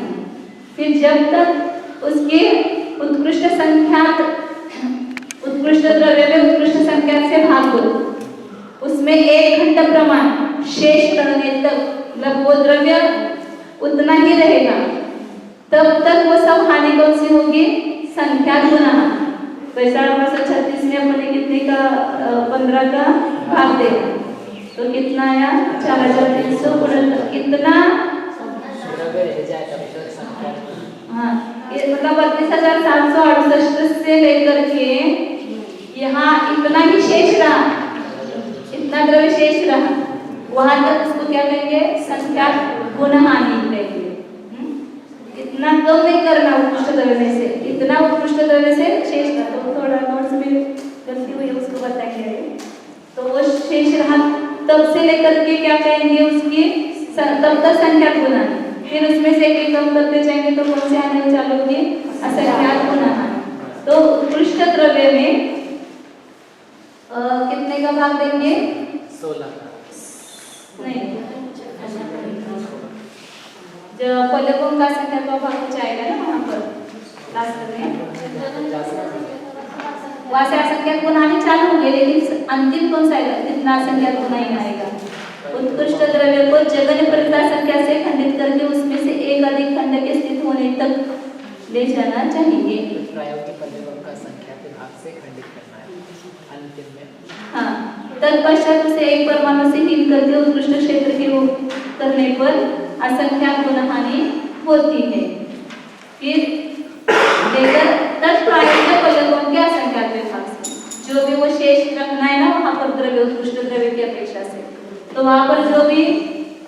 S1: फिर जब तक उसके उत्कृष्ट द्रव्य में उत्कृष्ट संख्या से भाग दो, उसमें 1 खंड प्रमाण शेष रहने तक मतलब वो द्रव्य उतना ही रहेगा, तब तक वो सब हानि कौन सी होगी संख्या गुणहानि। 65,536 में अपने कितने का 15 का भाग देगा तो कितना आया 4,369 कितना हाँ ये मतलब 32,768 से लेकर के यहाँ इतना ही शेष रहा, इतना द्रव्य शेष रहा, वहां तक उसको क्या कहेंगे संख्या गुणहानि कहेंगे। इतना कम नहीं करना उत्कृष्ट द्रव्य में से, इतना उत्कृष्ट द्रव्य से शेष रहा। तो थोड़ा नोट्स में गलती हुई उसको बताएंगे। तो वो शेष रहा तब से लेकर के क्या कहेंगे उसकी तब तक संख्या गुणहानि। फिर उसमें से एक कम करते जाएंगे तो कौन से आने चालू होगी असंख्यात गुणहानि। तो उत्कृष्ट द्रव्य में कितने का भाग देंगे
S2: 16
S1: नहीं, जो पल्लकों का संख्या का भाग कुछ आएगा ना वहाँ पर लास्ट में वहाँ से असंख्यात गुणहानि चालू होंगे, लेकिन अंतिम कौन सा आएगा कितना असंख्यात गुणहानि आएगा। उत्कृष्ट द्रव्य को जगन परिता संख्या से खंडित करके उसमें से एक अधिक खंड के स्थित होने तक ले जाना चाहिए।
S2: प्रायोगिक पल्लकों का संख्या के भाग से खंडित करना है अंतिम में।
S1: हाँ, तत्पश्चात उसे एक परमाणु से हीन करके उत्कृष्ट क्षेत्र के करने पर असंख्यात गुणहानि होती है। फिर लेकर तत्प्रायोगिक पल्लकों के असंख्यात विभाग से जो भी वो शेष रखना है ना वहाँ पर द्रव्य उत्कृष्ट द्रव्य की अपेक्षा से, तो वहाँ पर जो भी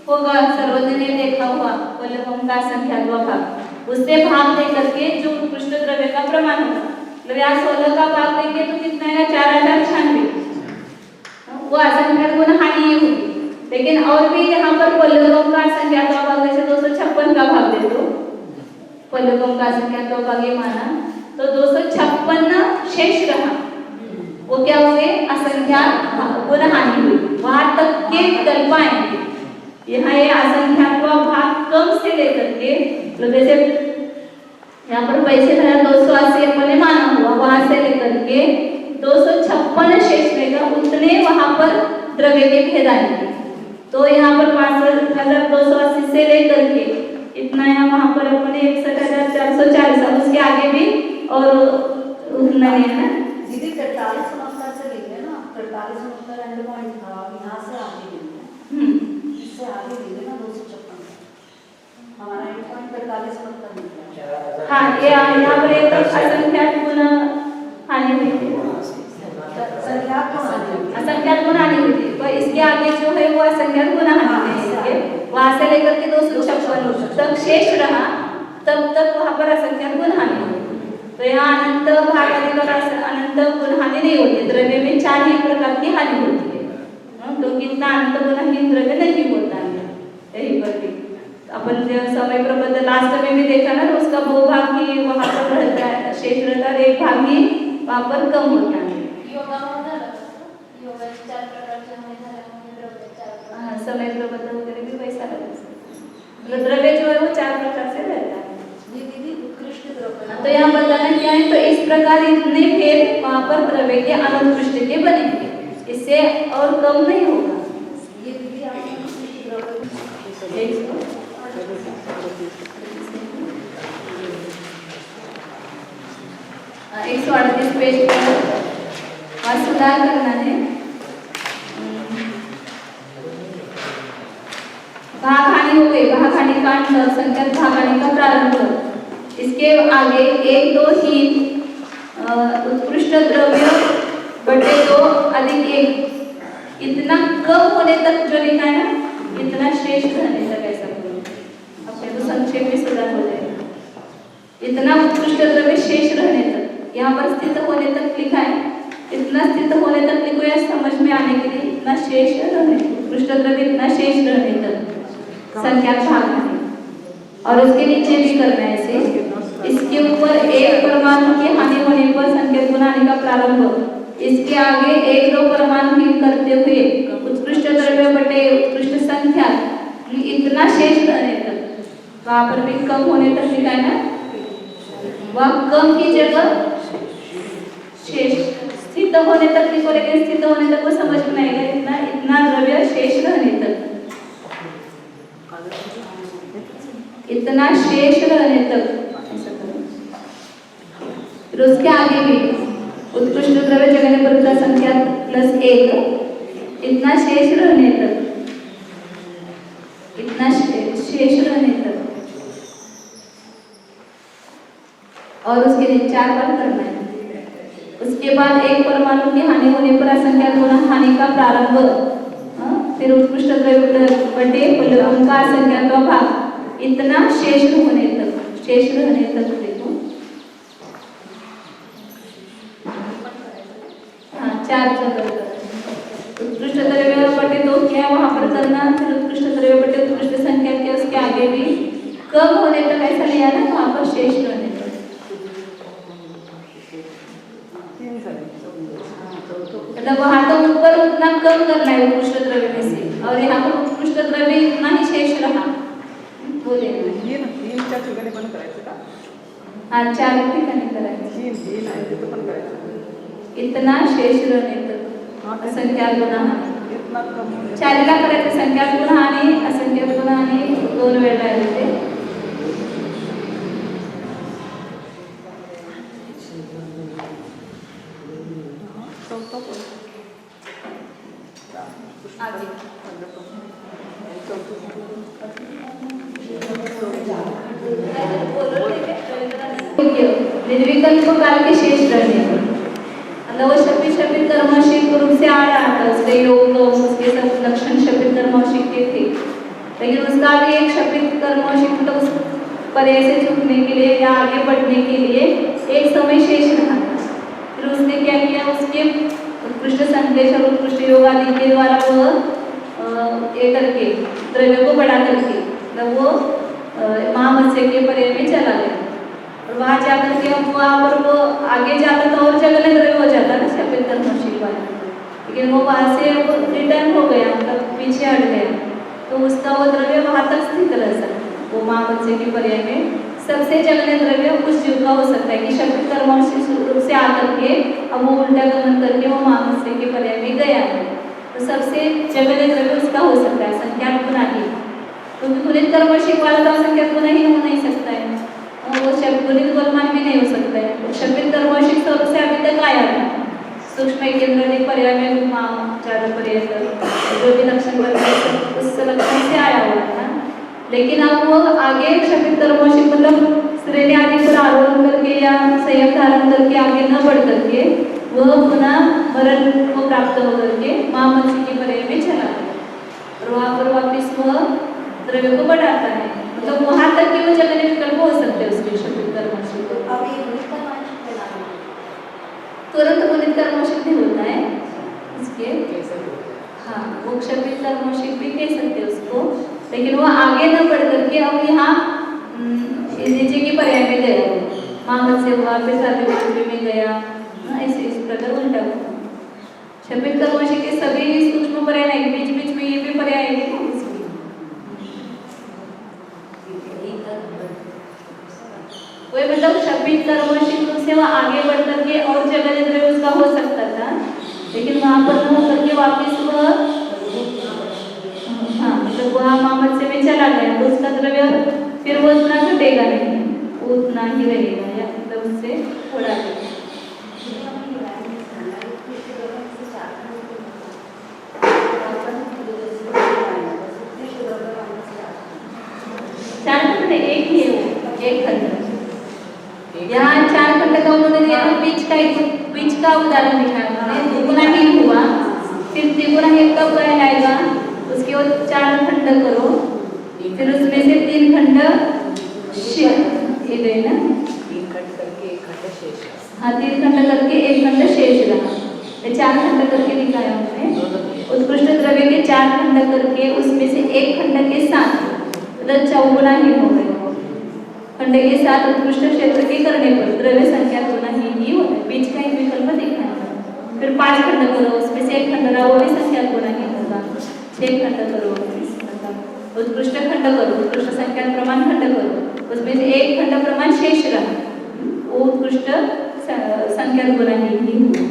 S1: होगा सर्वज्ञ ने देखा हुआ पल्लकों का असंख्यात भाग उससे भाग दे करके जो उत्कृष्ट द्रव्य का प्रमाण होगा। मतलब यहाँ 16 का भाग देंगे तो कितना है 4,096, वो असंख्यात गुणहानि होगी। लेकिन और भी यहाँ पर पल्लकों का असंख्यात भाग जैसे 256 का भाग दे दो, पल्लकों का असंख्यात भाग ये माना तो 256 शेष रहा, वो क्या हुए असंख्यात गुणहानि हुई। वहां तक के विकल्प आएंगे। यहाँ ये असंख्यात भाग कम से लेकर के मतलब जैसे यहाँ पर पैसे था 280 अपने माना हुआ, वहां से लेकर के 256 शेष रहेगा, उतने वहां पर द्रव्य के भेद आएंगे। तो यहाँ पर 65,280 से लेकर के इतना यहाँ वहां पर अपने 61,440 अब उसके आगे भी और उतना ही है ना
S5: दीदी 43 से लेंगे ना 43 एंड पॉइंट था, यहाँ से आगे लेंगे, इससे आगे लेंगे ना 256 हमारा एंड पॉइंट 43 निकला।
S1: हाँ ये यहाँ पर एक असंख्यात गुणहानि हुई थी, असंख्यात गुणहानि हुई थी, पर इसके आगे जो है वो असंख्यात गुणहानि है। वहां से लेकर के 256 तक शेष रहा, तब तक वहाँ पर असंख्यात गुण हानि होगी। तो यहाँ अनंत भाग आदि और अनंत गुण हानि नहीं होती, द्रव्य में 4 ही प्रकार की हानि होती है, क्योंकि इतना अनंत गुणहीन द्रव्य नहीं होता है। यही पर भी अपन समय प्रबंध लास्ट में भी देखा ना, तो उसका 2 भाग ही वहाँ पर रहता है, शेष रहता है, 1 भाग ही वहाँ पर कम होता है। हाँ, समय प्रबंध वगैरह भी वैसा रहता है, द्रव्य जो है वो 4 प्रकार से रहता है।
S5: ये दीदी उत्कृष्ट द्रव्य।
S1: तो यहाँ बताना क्या है, तो इस प्रकार इतने भेद वहाँ पर द्रव्य के अनुत्कृष्ट के बनेंगे, इससे और कम नहीं होगा।
S5: ये दीदी आपने उत्कृष्ट द्रव्य
S1: 138 पेज पर और सुधार करना है। भाग हानि हो गई, भाग हानि कांड संख्यात भाग हानि का प्रारंभ। इसके आगे 1, 2, 3 उत्कृष्ट द्रव्य बटे 2 अधिक 1 इतना कम होने तक जो लिखा है ना, इतना शेष रहने तक, ऐसा बोलो अपने तो संक्षेप में सुधार हो जाएगा। इतना उत्कृष्ट द्रव्य शेष रहने तक, यहाँ पर स्थित होने तक लिखा है, इतना स्थित होने तक लिखो या समझ में आने के लिए, इतना शेष रहने, उत्कृष्ट द्रव्य इतना शेष रहने तक संख्यात भाग हानि। और उसके नीचे भी करना है ऐसे, इसके ऊपर 1 परमाणु की हानि होने पर संख्यात गुण हानि का प्रारंभ। इसके आगे 1, 2 परमाणु हीन करते हुए उत्कृष्ट द्रव्य बटे उत्कृष्ट संख्यात इतना शेष रहने तक, वहां पर भी कम होने तक लिखा है ना, वह कम की जगह शेष स्थित होने तक लिखो, लेकिन स्थित होने तक वो समझ में नहीं आएगा, इतना द्रव्य शेष रहने तक, इतना शेष रहने तक ऐसा करो। फिर उसके आगे भी उत्कृष्ट द्रव्य जगह पर का संख्या +1 इतना शेष रहने तक, इतना शेष रहने तक, और उसके लिए 4 बार करना है। उसके बाद 1 परमाणु की हानि होने पर असंख्यात गुण हानि का प्रारंभ। फिर उत्कृष्ट द्रव्य बटे उनका असंख्यात भाग इतना शेष होने तक, शेष रहने तक देखो। हाँ, 4 जगह उत्कृष्ट द्रव्य बटे 2 क्या है वहां पर करना, फिर उत्कृष्ट द्रव्य बटे उत्कृष्ट संख्या के उसके आगे भी कम होने तक ऐसा लिया ना, वहां पर शेष रहने तक। मतलब वहां तो ऊपर उतना कम करना है उत्कृष्ट द्रव्य में से, और यहाँ पर उत्कृष्ट द्रव्य इतना ही शेष रहा वो देखना है।
S4: ये ना 3-4 ठिकाणी पण करायचं का?
S1: हाँ, 4 ठिकाणी करायचं,
S4: 3 आहे तिथं पण करायचं,
S1: इतना शेष रहने तक असंख्यात गुण हानि।
S4: इतना कम होणे
S1: 4ला करायचं, संख्यात गुण हानि असंख्यात गुण हानि 2 वेळा येते। निर्विकल्प काल के शेष रहने पर, मतलब वो शपित कर्मशील रूप से आ रहा था, उसके योग उसके सब लक्षण शपित कर्मशील के थे, लेकिन उसका भी एक शपित कर्मशील मतलब उस पर्याय से झुकने के लिए या आगे बढ़ने के लिए एक समय शेष रहा था। फिर उसने क्या किया, उसके उत्कृष्ट संदेश और उत्कृष्ट योग आदि के द्वारा वह ये करके द्रव्य को बढ़ा करके, मतलब वो महामत्स्य के पर्याय में चला गया, और वहाँ जाकर के अब वहाँ पर वो आगे जाकर तो और जगह द्रव्य हो जाता ना शपित कर्मशील वाला, लेकिन वो वहाँ से रिटर्न हो गया, मतलब पीछे हट गया, तो उसका वो द्रव्य वहाँ तक स्थित रह सकता। वो महामत्स्य के पर्याय में सबसे जगह द्रव्य उस जीव का हो सकता है कि शपित कर्मशील रूप से आकर के अब वो उल्टा गमन करके वो महामत्स्य के पर्याय में गया है, तो सबसे जगह द्रव्य उसका हो सकता है संख्यात गुण आदि, क्योंकि गुणित कर्मशील वाला तो संख्यात गुण ही हो नहीं सकता है, वो गुणित गोलमान भी नहीं हो सकता है। तो शपित कर्मशील स्वरूप से अभी तक आया था, सूक्ष्म केंद्र पर्याय में चार पर्यंत जो भी लक्षण उस लक्षण से आया हुआ था, लेकिन अब वो आगे शपित कर्मशील मतलब श्रेणी आदि पर आरोहण करके या संयम धारण करके आगे न बढ़ करके वह पुनः मरण को प्राप्त होकर के महामत्स्य के पर्याय में चला गया, और वहाँ पर वापिस वह द्रव्य को बढ़ाता है। मतलब वहां तक कि वो जगह विकल्प हो सकते हैं उसके शब्द कर्मशील।
S5: अब ये गुणित कर्मांश प्रणाली है।
S1: तुरंत गुणित कर्मशील भी होता है इसके।
S2: कैसे होता है?
S1: हाँ, वो क्षपित कर्मशील भी कह सकते हैं उसको, लेकिन वो आगे न बढ़ करके अब यहाँ नीचे की पर्याय में गया, मामद से हुआ फिर साथ में गया, ऐसे इस प्रकार उल्टा हुआ। क्षपित कर्मशील के सभी सूक्ष्म पर्याय नहीं, बीच बीच में ये भी पर्याय है ना उसकी। वही मतलब क्षपित कर्मशील से वो आगे बढ़ करके और जगह जगह उसका हो सकता था, लेकिन वहां पर न होकर के वापिस वह हाँ मतलब वह मामद से में चला गया तो उसका द्रव्य फिर वो उतना घटेगा नहीं, वो उतना ही रहेगा या मतलब उससे थोड़ा चार खंड एक ही है वो, एक खंड। यहाँ चार खंड का उन्होंने दिया था, बीच का उदाहरण दिखाया उन्होंने, दुगुना ही हुआ, फिर त्रिगुणा एक कब कहलाएगा, उसके बाद चार खंड करो, फिर उसमें से तीन खंड ये गए ना,
S2: 3 खंड करके 1 खंड शेष है।
S1: हाँ 3 खंड करके 1 खंड शेष रहा, 4 खंड करके दिखाया उन्होंने। उत्कृष्ट द्रव्य के 4 खंड करके उसमें से 1 खंड के साथ मतलब चौगुना ही हो गए, खंड के साथ उत्कृष्ट क्षेत्र के करने पर द्रव्य संख्या गुना ही होता है, बीच का एक विकल्प दिखाया। फिर 5 खंड करो, उसमें से 1 खंड रहा, वो भी संख्या गुना ही होगा। 6 खंड करो, उत्कृष्ट खंड करो, उत्कृष्ट संख्या प्रमाण खंड करो, उसमें से 1 खंड प्रमाण शेष रहा, वो उत्कृष्ट संख्या गुना ही हुआ।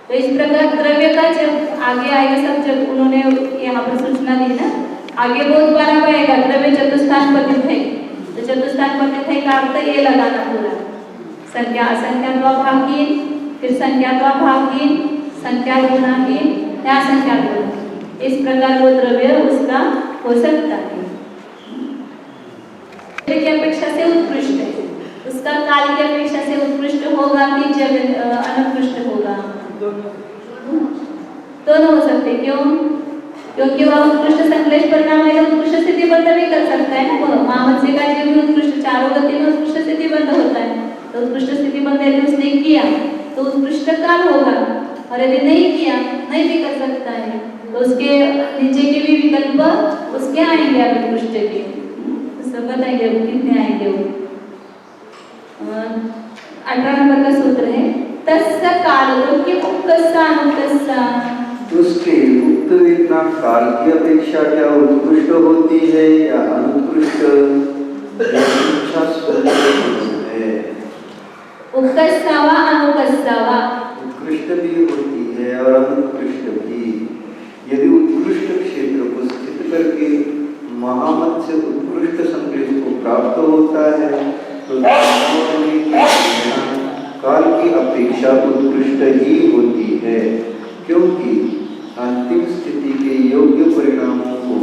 S1: तो इस प्रकार द्रव्य का जब आगे आएगा सब, जब उन्होंने यहाँ पर सूचना दी ना, आगे बहुत बार आएगा द्रव्य चतुस्थान पतित है, तो चतुस्थान पतित है का अर्थ ये लगाना पूरा, संख्या असंख्या द्वाभागहीन, फिर संख्या द्वाभागहीन, संख्या गुणाहीन या संख्या गुण, इस प्रकार वो द्रव्य उसका हो सकता है। की अपेक्षा से उत्कृष्ट है, उसका काल की अपेक्षा से उत्कृष्ट होगा कि जब अनुत्कृष्ट होगा, दोनों हो सकते। क्यों? क्योंकि वह उत्कृष्ट संश्लेष परिणाम है, उत्कृष्ट स्थिति बंध भी कर सकता है ना, वो मामद से का जो भी उत्कृष्ट चारों गति में उत्कृष्ट स्थिति बंध होता है, तो उत्कृष्ट स्थिति बंध यदि उसने किया तो उत्कृष्ट काल होगा, और यदि नहीं किया नहीं भी कर सकता है, तो उसके नीचे के भी विकल्प उसके आएंगे उत्कृष्ट के, सब बताएंगे कितने आएंगे वो। 18 नंबर का सूत्र है तस्य कालो की उपकस्सा अनुकस्सा,
S3: उसके उक्त वेदना काल की अपेक्षा क्या उत्कृष्ट होती है या अनुत्कृष्ट है?
S1: उपकस्सावा अनुकस्सावा,
S3: उत्कृष्ट भी होती है और अनुत्कृष्ट भी। यदि उत्कृष्ट क्षेत्र को स्थित करके महामत से उत्कृष्ट संकेत को प्राप्त होता है तो काल की अपेक्षा उत्कृष्ट ही होती है, क्योंकि अंतिम स्थिति के योग्य परिणामों को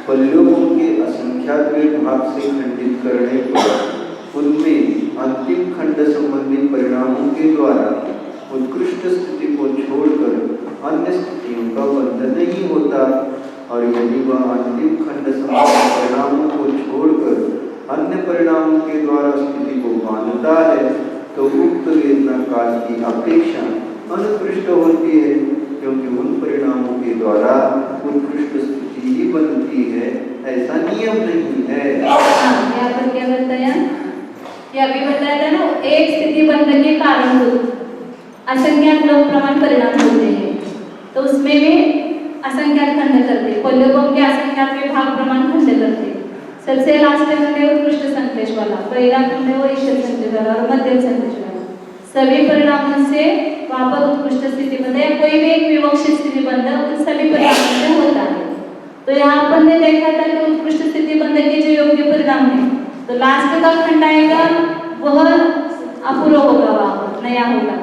S3: पल्यों के असंख्यात भाग से खंडित करने पर उनमें अंतिम खंड संबंधी परिणामों के द्वारा उत्कृष्ट स्थिति को छोड़कर अन्य स्थितियों का बंध नहीं होता, और यदि वह अंतिम खंड संबंधी परिणामों को छोड़कर अन्य परिणामों के द्वारा स्थिति को बांधता है तो उक्त वेदना काल की अपेक्षा अनुत्कृष्ट होती है, क्योंकि उन परिणामों के द्वारा उत्कृष्ट स्थिति ही बनती है, ऐसा नियम नहीं है।
S1: यहाँ पर क्या बताया, कि अभी बताया था ना, एक स्थिति बंध के कारण असंख्यात लोग प्रमाण परिणाम होते हैं, तो उसमें भी असंख्यात खंड करते, पल्यों के असंख्यात में भाग प्रमाण खंड करते। सबसे लास्ट खंड है उत्कृष्ट संश्लेष वाला, पहला खंड है वो ईश्वर संश्लेष वाला और मध्यम संश्लेष वाला। सभी परिणामों से वहां पर उत्कृष्ट स्थिति बंध या कोई भी एक विवक्षित स्थिति बंध उन सभी परिणामों से होता है। तो यहाँ पर ने देखा था कि उत्कृष्ट स्थिति बंध के जो योग्य परिणाम है, तो लास्ट का खंड आएगा वह अपूर्व होगा, वहां नया होगा।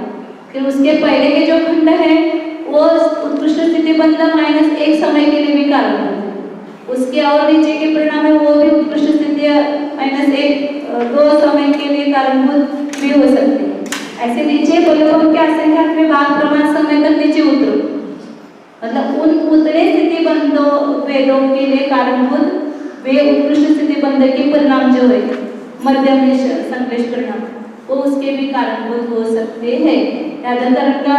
S1: फिर उसके पहले के जो खंड है वो उत्कृष्ट स्थिति बंध -1 समय के लिए भी कारण होता है, उसके और नीचे के परिणाम है वो भी उत्कृष्ट स्थिति -1 2 समय के लिए कारणभूत भी हो सकते हैं। ऐसे नीचे पल्यों के असंख्यात में भाग प्रमाण समय तक नीचे उतरो, मतलब उन उतरे स्थिति बंधों वेदों के लिए कारणभूत वे उत्कृष्ट स्थिति बंध के परिणाम जो है मध्यम संक्लेश परिणाम वो उसके भी कारणभूत हो सकते हैं। यादकर का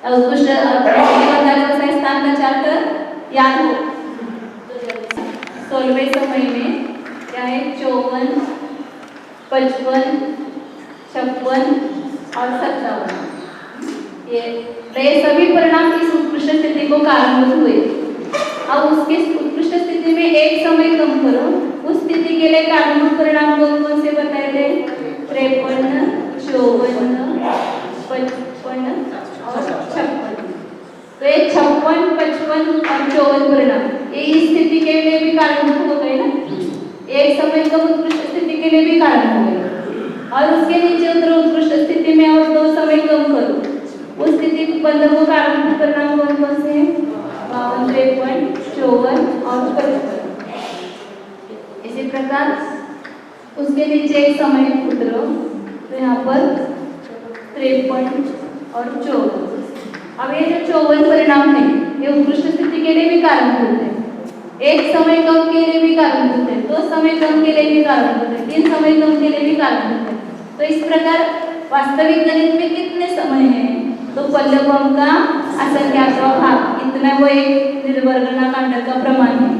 S1: उत्कृष्ट स्थान का चार्ट याद हो। 16वें समय में क्या है 54, 55, 56 और 57 ये सभी परिणाम इस उत्कृष्ट स्थिति को कारणभूत हुए। अब उसके उत्कृष्ट स्थिति में एक समय कम करो, उस स्थिति के लिए कारणभूत परिणाम कौन कौन से बताए थे? 53, 54, 55 और 56। तो ये 56, 55 और 54 परिणाम ये इस स्थिति के लिए भी कारणभूत हो गए ना, एक समय कम उत्कृष्ट स्थिति के लिए भी कारण हो गए। और उसके नीचे उतरो उत्कृष्ट स्थिति में और 2 समय कम करो, उस स्थिति बंध को कारणभूत परिणाम कौन कौन से हैं? 52, 53, 54 और 55। इसी प्रकार उसके नीचे एक समय उतरो तो यहाँ पर 53 और 54। अब ये जो 54 परिणाम है ये उत्कृष्ट स्थिति के लिए भी कारणभूत है, एक समय कम के लिए भी कारणभूत है, 2 समय कम के लिए भी कारणभूत है, 3 समय कम के लिए भी कारणभूत है। तो इस प्रकार वास्तविक गणित में कितने समय हैं? तो पल्लवम का असंख्यात भाग इतना वो एक निर्वर्गना कांड का प्रमाण है।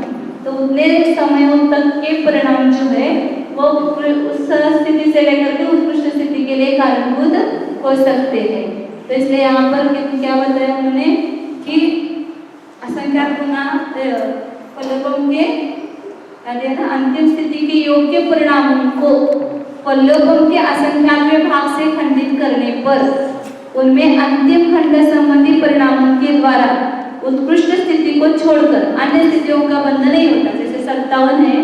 S1: तो उतने समयों तक के परिणाम जो है वो उस स्थिति से लेकर के उत्कृष्ट स्थिति के लिए कारणभूत हो सकते हैं। तो इसलिए यहाँ पर क्या बताया उन्होंने कि असंख्यात गुना पल्लवम के अंतिम स्थिति के योग्य परिणामों को पल्लवम के असंख्यात भाग से खंडित करने पर उनमें अंतिम खंड संबंधी परिणामों के द्वारा उत्कृष्ट स्थिति को छोड़कर अन्य स्थितियों का बंध नहीं होता। जैसे 57 है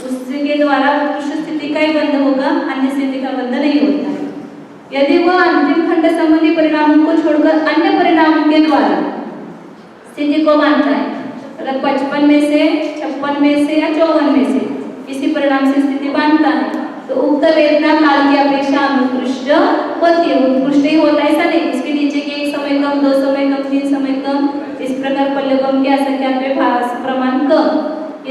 S1: उसके द्वारा उत्कृष्ट स्थिति का ही बंध होगा, अन्य स्थिति का बंध नहीं होता है। यदि वह अंतिम खंड संबंधी परिणामों को छोड़कर अन्य परिणामों के द्वारा स्थिति को मानता है, अगर 55 में से 56 में से या 54 में से किसी परिणाम से स्थिति बांधता है तो उक्त वेदना काल की अपेक्षा अनुत्कृष्ट होती है। उत्कृष्ट ही होता है ऐसा नहीं, इसके नीचे के 1 समय कम, 2 समय कम, 3 समय कम, इस प्रकार पल्लवम के असंख्यात प्रमाण कम,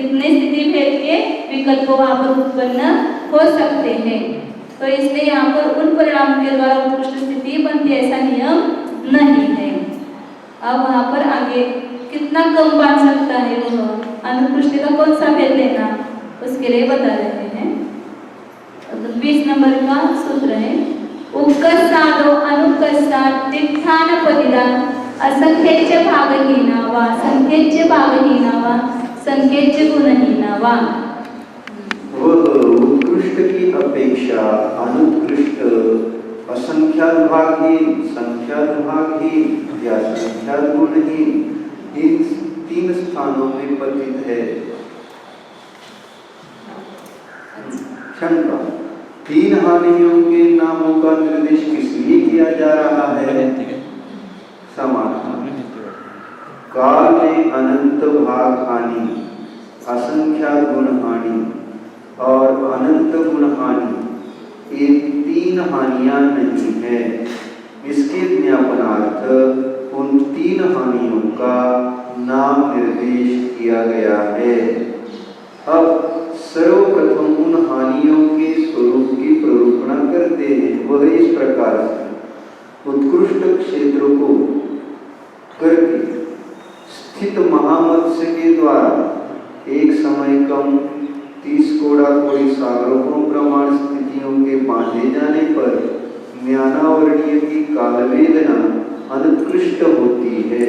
S1: इतने स्थिति भेद के विकल्प वहां पर उत्पन्न हो सकते हैं। तो इसलिए यहाँ पर उन परिणामों के द्वारा उत्कृष्ट स्थिति बनती है ऐसा नियम नहीं है। अब वहां पर आगे कितना कम बांध सकता है वह अनुत्कृष्ट का कौन सा भेद लेना उसके लिए बता रहे हैं। 20 नंबर का सूत्र है उपकसादो अनुकसाद तिष्ठान पदिला असंख्येच्य भागहीना वा संख्येच्य भागहीना वा संख्येच्य गुणहीना वा।
S3: वह उत्कृष्ट की अपेक्षा अनुत्कृष्ट, असंख्यात भागहीन, संख्यात भागहीन या संख्यात गुणहीन इन 3 स्थानों में पतित है। शंका 3 हानियों के नामों का निर्देश किस लिए किया जा रहा है? समाधान काल में अनंत भाग हानि, असंख्यात गुण हानि और अनंत गुण हानि ये 3 हानियां नहीं है। इसके ज्ञापनार्थ उन 3 हानियों का नाम निर्देश किया गया है। अब सर्वप्रथम उन हानियों के स्वरूप की प्ररूपणा करते हैं। वह इस प्रकार से उत्कृष्ट क्षेत्र को करके स्थित महामत्स्य के द्वारा एक समय कम 30 कोड़ा कोड़ी सागरों प्रमाण स्थितियों के बांधे जाने पर ज्ञानावर्णीय की काल वेदना अनुत्कृष्ट होती है,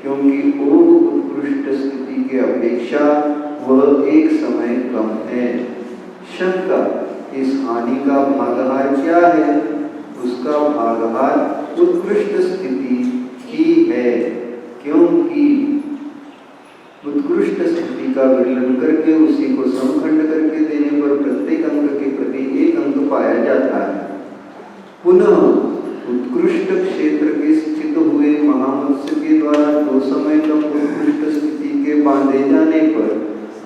S3: क्योंकि वो उत्कृष्ट स्थिति की अपेक्षा वह एक समय कम है। शंका इस हानि का भागहार क्या है? उसका भागहार उत्कृष्ट स्थिति ही है, क्योंकि उत्कृष्ट स्थिति का विलयन करके उसी को समखंड करके देने पर प्रत्येक अंक के प्रति 1 अंक पाया जाता है। पुनः उत्कृष्ट क्षेत्र के स्थित हुए महामत्स्य के द्वारा 2 समय कम उत्कृष्ट स्थिति के बांधे जाने पर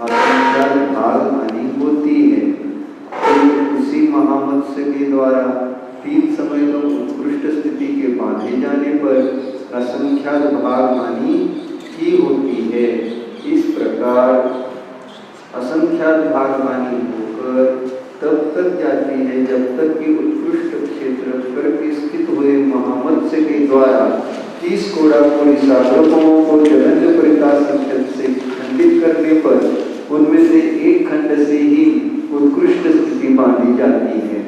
S3: असंख्यात भाग हानि होती है। तो उसी महामत्स्य के द्वारा 3 समय कम उत्कृष्ट स्थिति के बांधे जाने पर असंख्यात भाग हानि ही होती है। इस प्रकार असंख्यात भाग हानि होकर तब तक जाती है जब तक कि उत्कृष्ट क्षेत्र पर स्थित हुए महामत्स्य के द्वारा 30 कोड़ाकोड़ी सागरों को जलंध परिता संख्यक से खंडित करने पर उनमें से एक खंड से ही उत्कृष्ट स्थिति बांधी जाती है।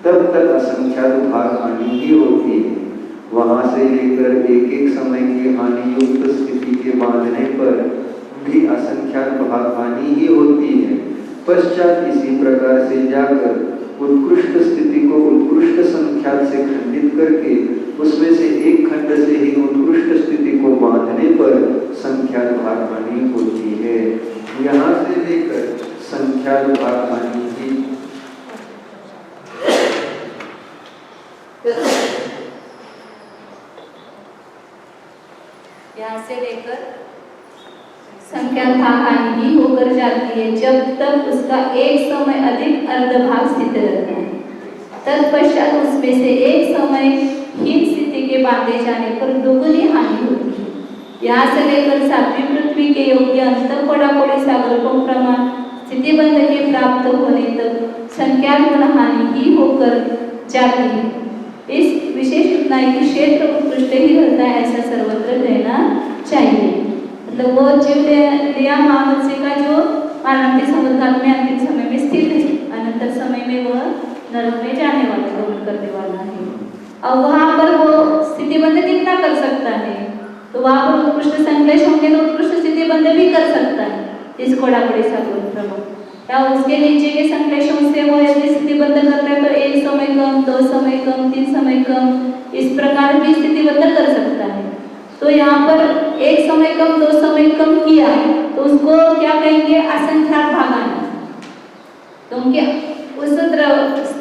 S3: तब तक असंख्यात भाग हानि ही होती है। वहां से लेकर एक एक समय की हानि युक्त स्थिति के बांधने पर भी असंख्यात भाग हानि ही होती है। पश्चात इसी प्रकार से जाकर उत्कृष्ट स्थिति को उत्कृष्ट संख्यात से खंडित करके उसमें से एक खंड से ही उत्कृष्ट स्थिति को बांधने पर संख्यात भाग हानि होती है। यहाँ से लेकर संख्यात भाग हानि ही
S1: यहाँ से लेकर संख्या भाग हानि ही होकर जाती है जब तक उसका एक समय अधिक अर्धभाग स्थित रहता है। तत्पश्चात उसमें से एक समय हीन स्थिति के बांधे जाने पर दोगुनी हानि होती है। यहाँ से लेकर सातवीं पृथ्वी के योग्य अंतर कोड़ाकोड़ी सागर को प्रमाण स्थितिबंध के प्राप्त होने तक संख्या गुण हानि ही होकर जाती है। इस विशेष इतना है कि क्षेत्र उत्कृष्ट ही रहता है, ऐसा सर्वत्र रहना चाहिए। मतलब वो जीव लिया महामत्स्य का जो मानव समुद्र में अंतिम समय में स्थित है, अनंतर समय में वह नरक में जाने वाला गमन करने वाला है। अब वहाँ पर वो स्थितिबंध कितना कर सकता है, तो वहाँ पर उत्कृष्ट संश्लेष होंगे तो उत्कृष्ट स्थितिबंध भी कर सकता है इस कोड़ाकोड़ी सागर प्रभाव, या उसके नीचे के संश्लेषों से वो यदि स्थितिबंध करते हैं तो एक समय कम, 2 समय कम, 3 समय कम, इस प्रकार भी स्थितिबंध कर सकता है। तो यहाँ पर एक समय कम, 2 समय कम किया तो उसको क्या कहेंगे, असंख्यात भाग हानि। तो उनके उस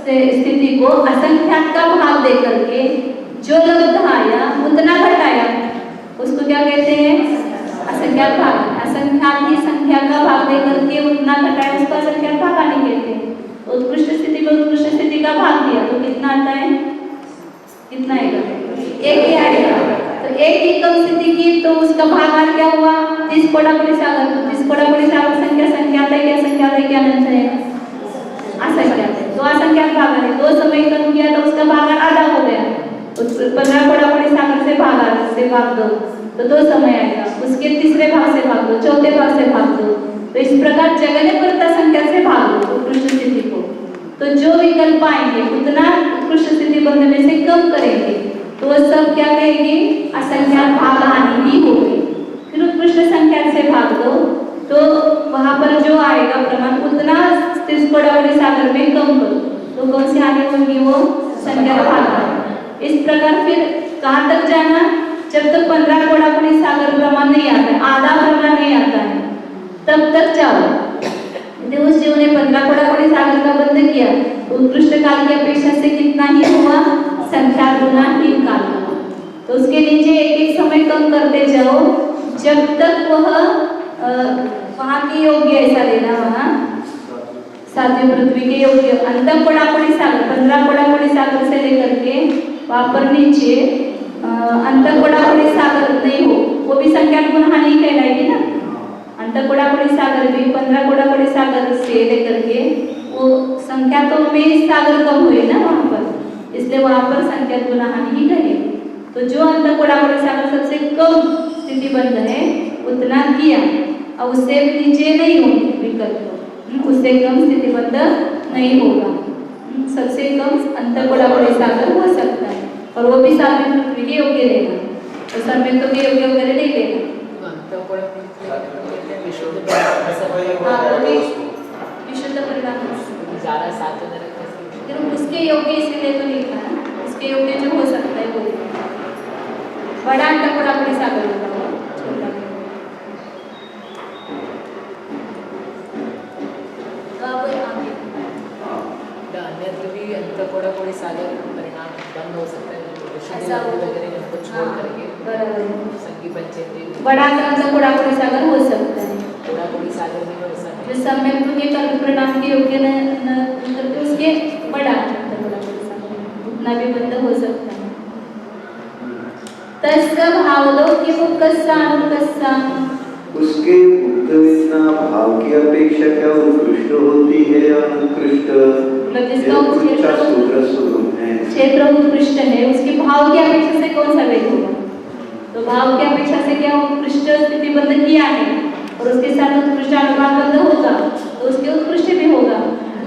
S1: स्थिति को असंख्यात का भाग दे करके जो लब्ध आया उतना घटाया, उसको क्या कहते हैं, असंख्यात भाग। असंख्यात ही संख्या का भाग दे करके उतना घटाया, उसको असंख्यात भाग हानि कहते हैं। उत्कृष्ट स्थिति में उत्कृष्ट स्थिति का भाग दिया तो कितना आता है, कितना आएगा, एक ही आएगा। तो एक ही कम स्थिति की तो उसका भागाकार क्या हुआ, 30 कोड़ाकोड़ी सागर। तो 30 कोड़ाकोड़ी सागर संख्या संख्यात है क्या, संख्यात है क्या, अनंत है, असंख्यात है। तो असंख्यात भाग है, 2 समय कम किया तो उसका भागाकार आधा हो गया। 15 कोड़ाकोड़ी सागर से भाग दो तो 2 समय आएगा, उसके तीसरे भाग से भाग दो, चौथे भाग से भाग दो। तो इस प्रकार जगने पर संख्या से भाग दो उत्कृष्ट स्थिति को। तो जो विकल्प आएंगे उतना उत्कृष्ट स्थिति बंध में से कम करेंगे तो वह सब क्या कहेंगे, असंख्यात भाग हानि ही होगी। फिर उत्कृष्ट संख्या से भाग दो तो वहां पर जो आएगा प्रमाण उतना 30 कोड़ाकोड़ी सागर में कम करो तो कौन सी हानि होगी, वो संख्या भाग हानि। इस प्रकार फिर कहाँ तक जाना, जब तक 15 कोड़ाकोड़ी सागर प्रमाण नहीं आता है, आधा प्रमाण नहीं आता है, तब तक जाओ। यदि उस जीव ने 15 कोड़ाकोड़ी सागर का बंध किया तो उत्कृष्ट काल की अपेक्षा से कितना ही हुआ, संख्या गुना 3 काल हुआ। तो उसके नीचे एक एक समय कम करते जाओ जब तक वह वहाँ की योग्य, ऐसा लेना वहाँ 7वीं पृथ्वी के योग्य अंत कोड़ाकोड़ी सागर 15 कोड़ाकोड़ी सागर से लेकर के वहाँ पर नीचे अंत कोड़ाकोड़ी सागर नहीं हो, वो भी संख्यात गुण हानि कहलाएगी ना। अंत कोड़ाकोड़ी सागर भी 15 कोड़ाकोड़ी सागर से लेकर के वो संख्यातों में सागर कम हुए ना वहाँ पर, इसलिए वहाँ पर संख्यात गुण हानि ही कहेगी। तो जो अंत कोड़ाकोड़ी सागर सबसे कम स्थिति बंध है उतना किया, और उससे नीचे नहीं होगी विकल्प, उससे कम स्थिति बंध नहीं होगा। सबसे कम अंत कोड़ाकोड़ी सागर हो सकता है और वो भी 7वीं पृथ्वी के योग्य रहेगा, तो समय तो के योग्य वगैरह नहीं रहेगा। विशुद्ध परिणाम
S2: ज़्यादा सात नरक
S1: उसके योग्य इसीलिए तो लिखा है, उसके योग्य जो हो सकता है वो बड़ा अंत कोड़ाकोड़ी सागर होगा, छोटा
S2: अन्यत्र भी अंत कोड़ाकोड़ी सागर परिणाम बंद हो सकता है,
S1: ऐसा
S2: वगैरह जिनको छोड़ करके संगी पंचेंद्रिय
S1: बड़ा अंत कोड़ाकोड़ी सागर हो सकता है।
S2: कोड़ाकोड़ी सागर में वैसा
S1: जो सम्यक के कर्म परिणाम के योग्य न करते उसके बड़ा अंत कोड़ाकोड़ी सागर उतना भी बंद हो सकता है। तस्य भावलो कि मुक्कस्सा अनुक्कस्सा,
S3: उसके शुद्ध वेदना भाव की अपेक्षा क्या उत्कृष्ट होती है या अनुत्कृष्ट?
S1: मतलब जिसका
S3: यह सूत्र सुगम है।
S1: क्षेत्र उत्कृष्ट है, उसके भाव की अपेक्षा से कौन सा वेद होगा? तो भाव की अपेक्षा से क्या उत्कृष्ट स्थिति बंध किया है और उसके साथ उत्कृष्ट अनुभाव बंध होगा तो उसके उत्कृष्ट भी होगा।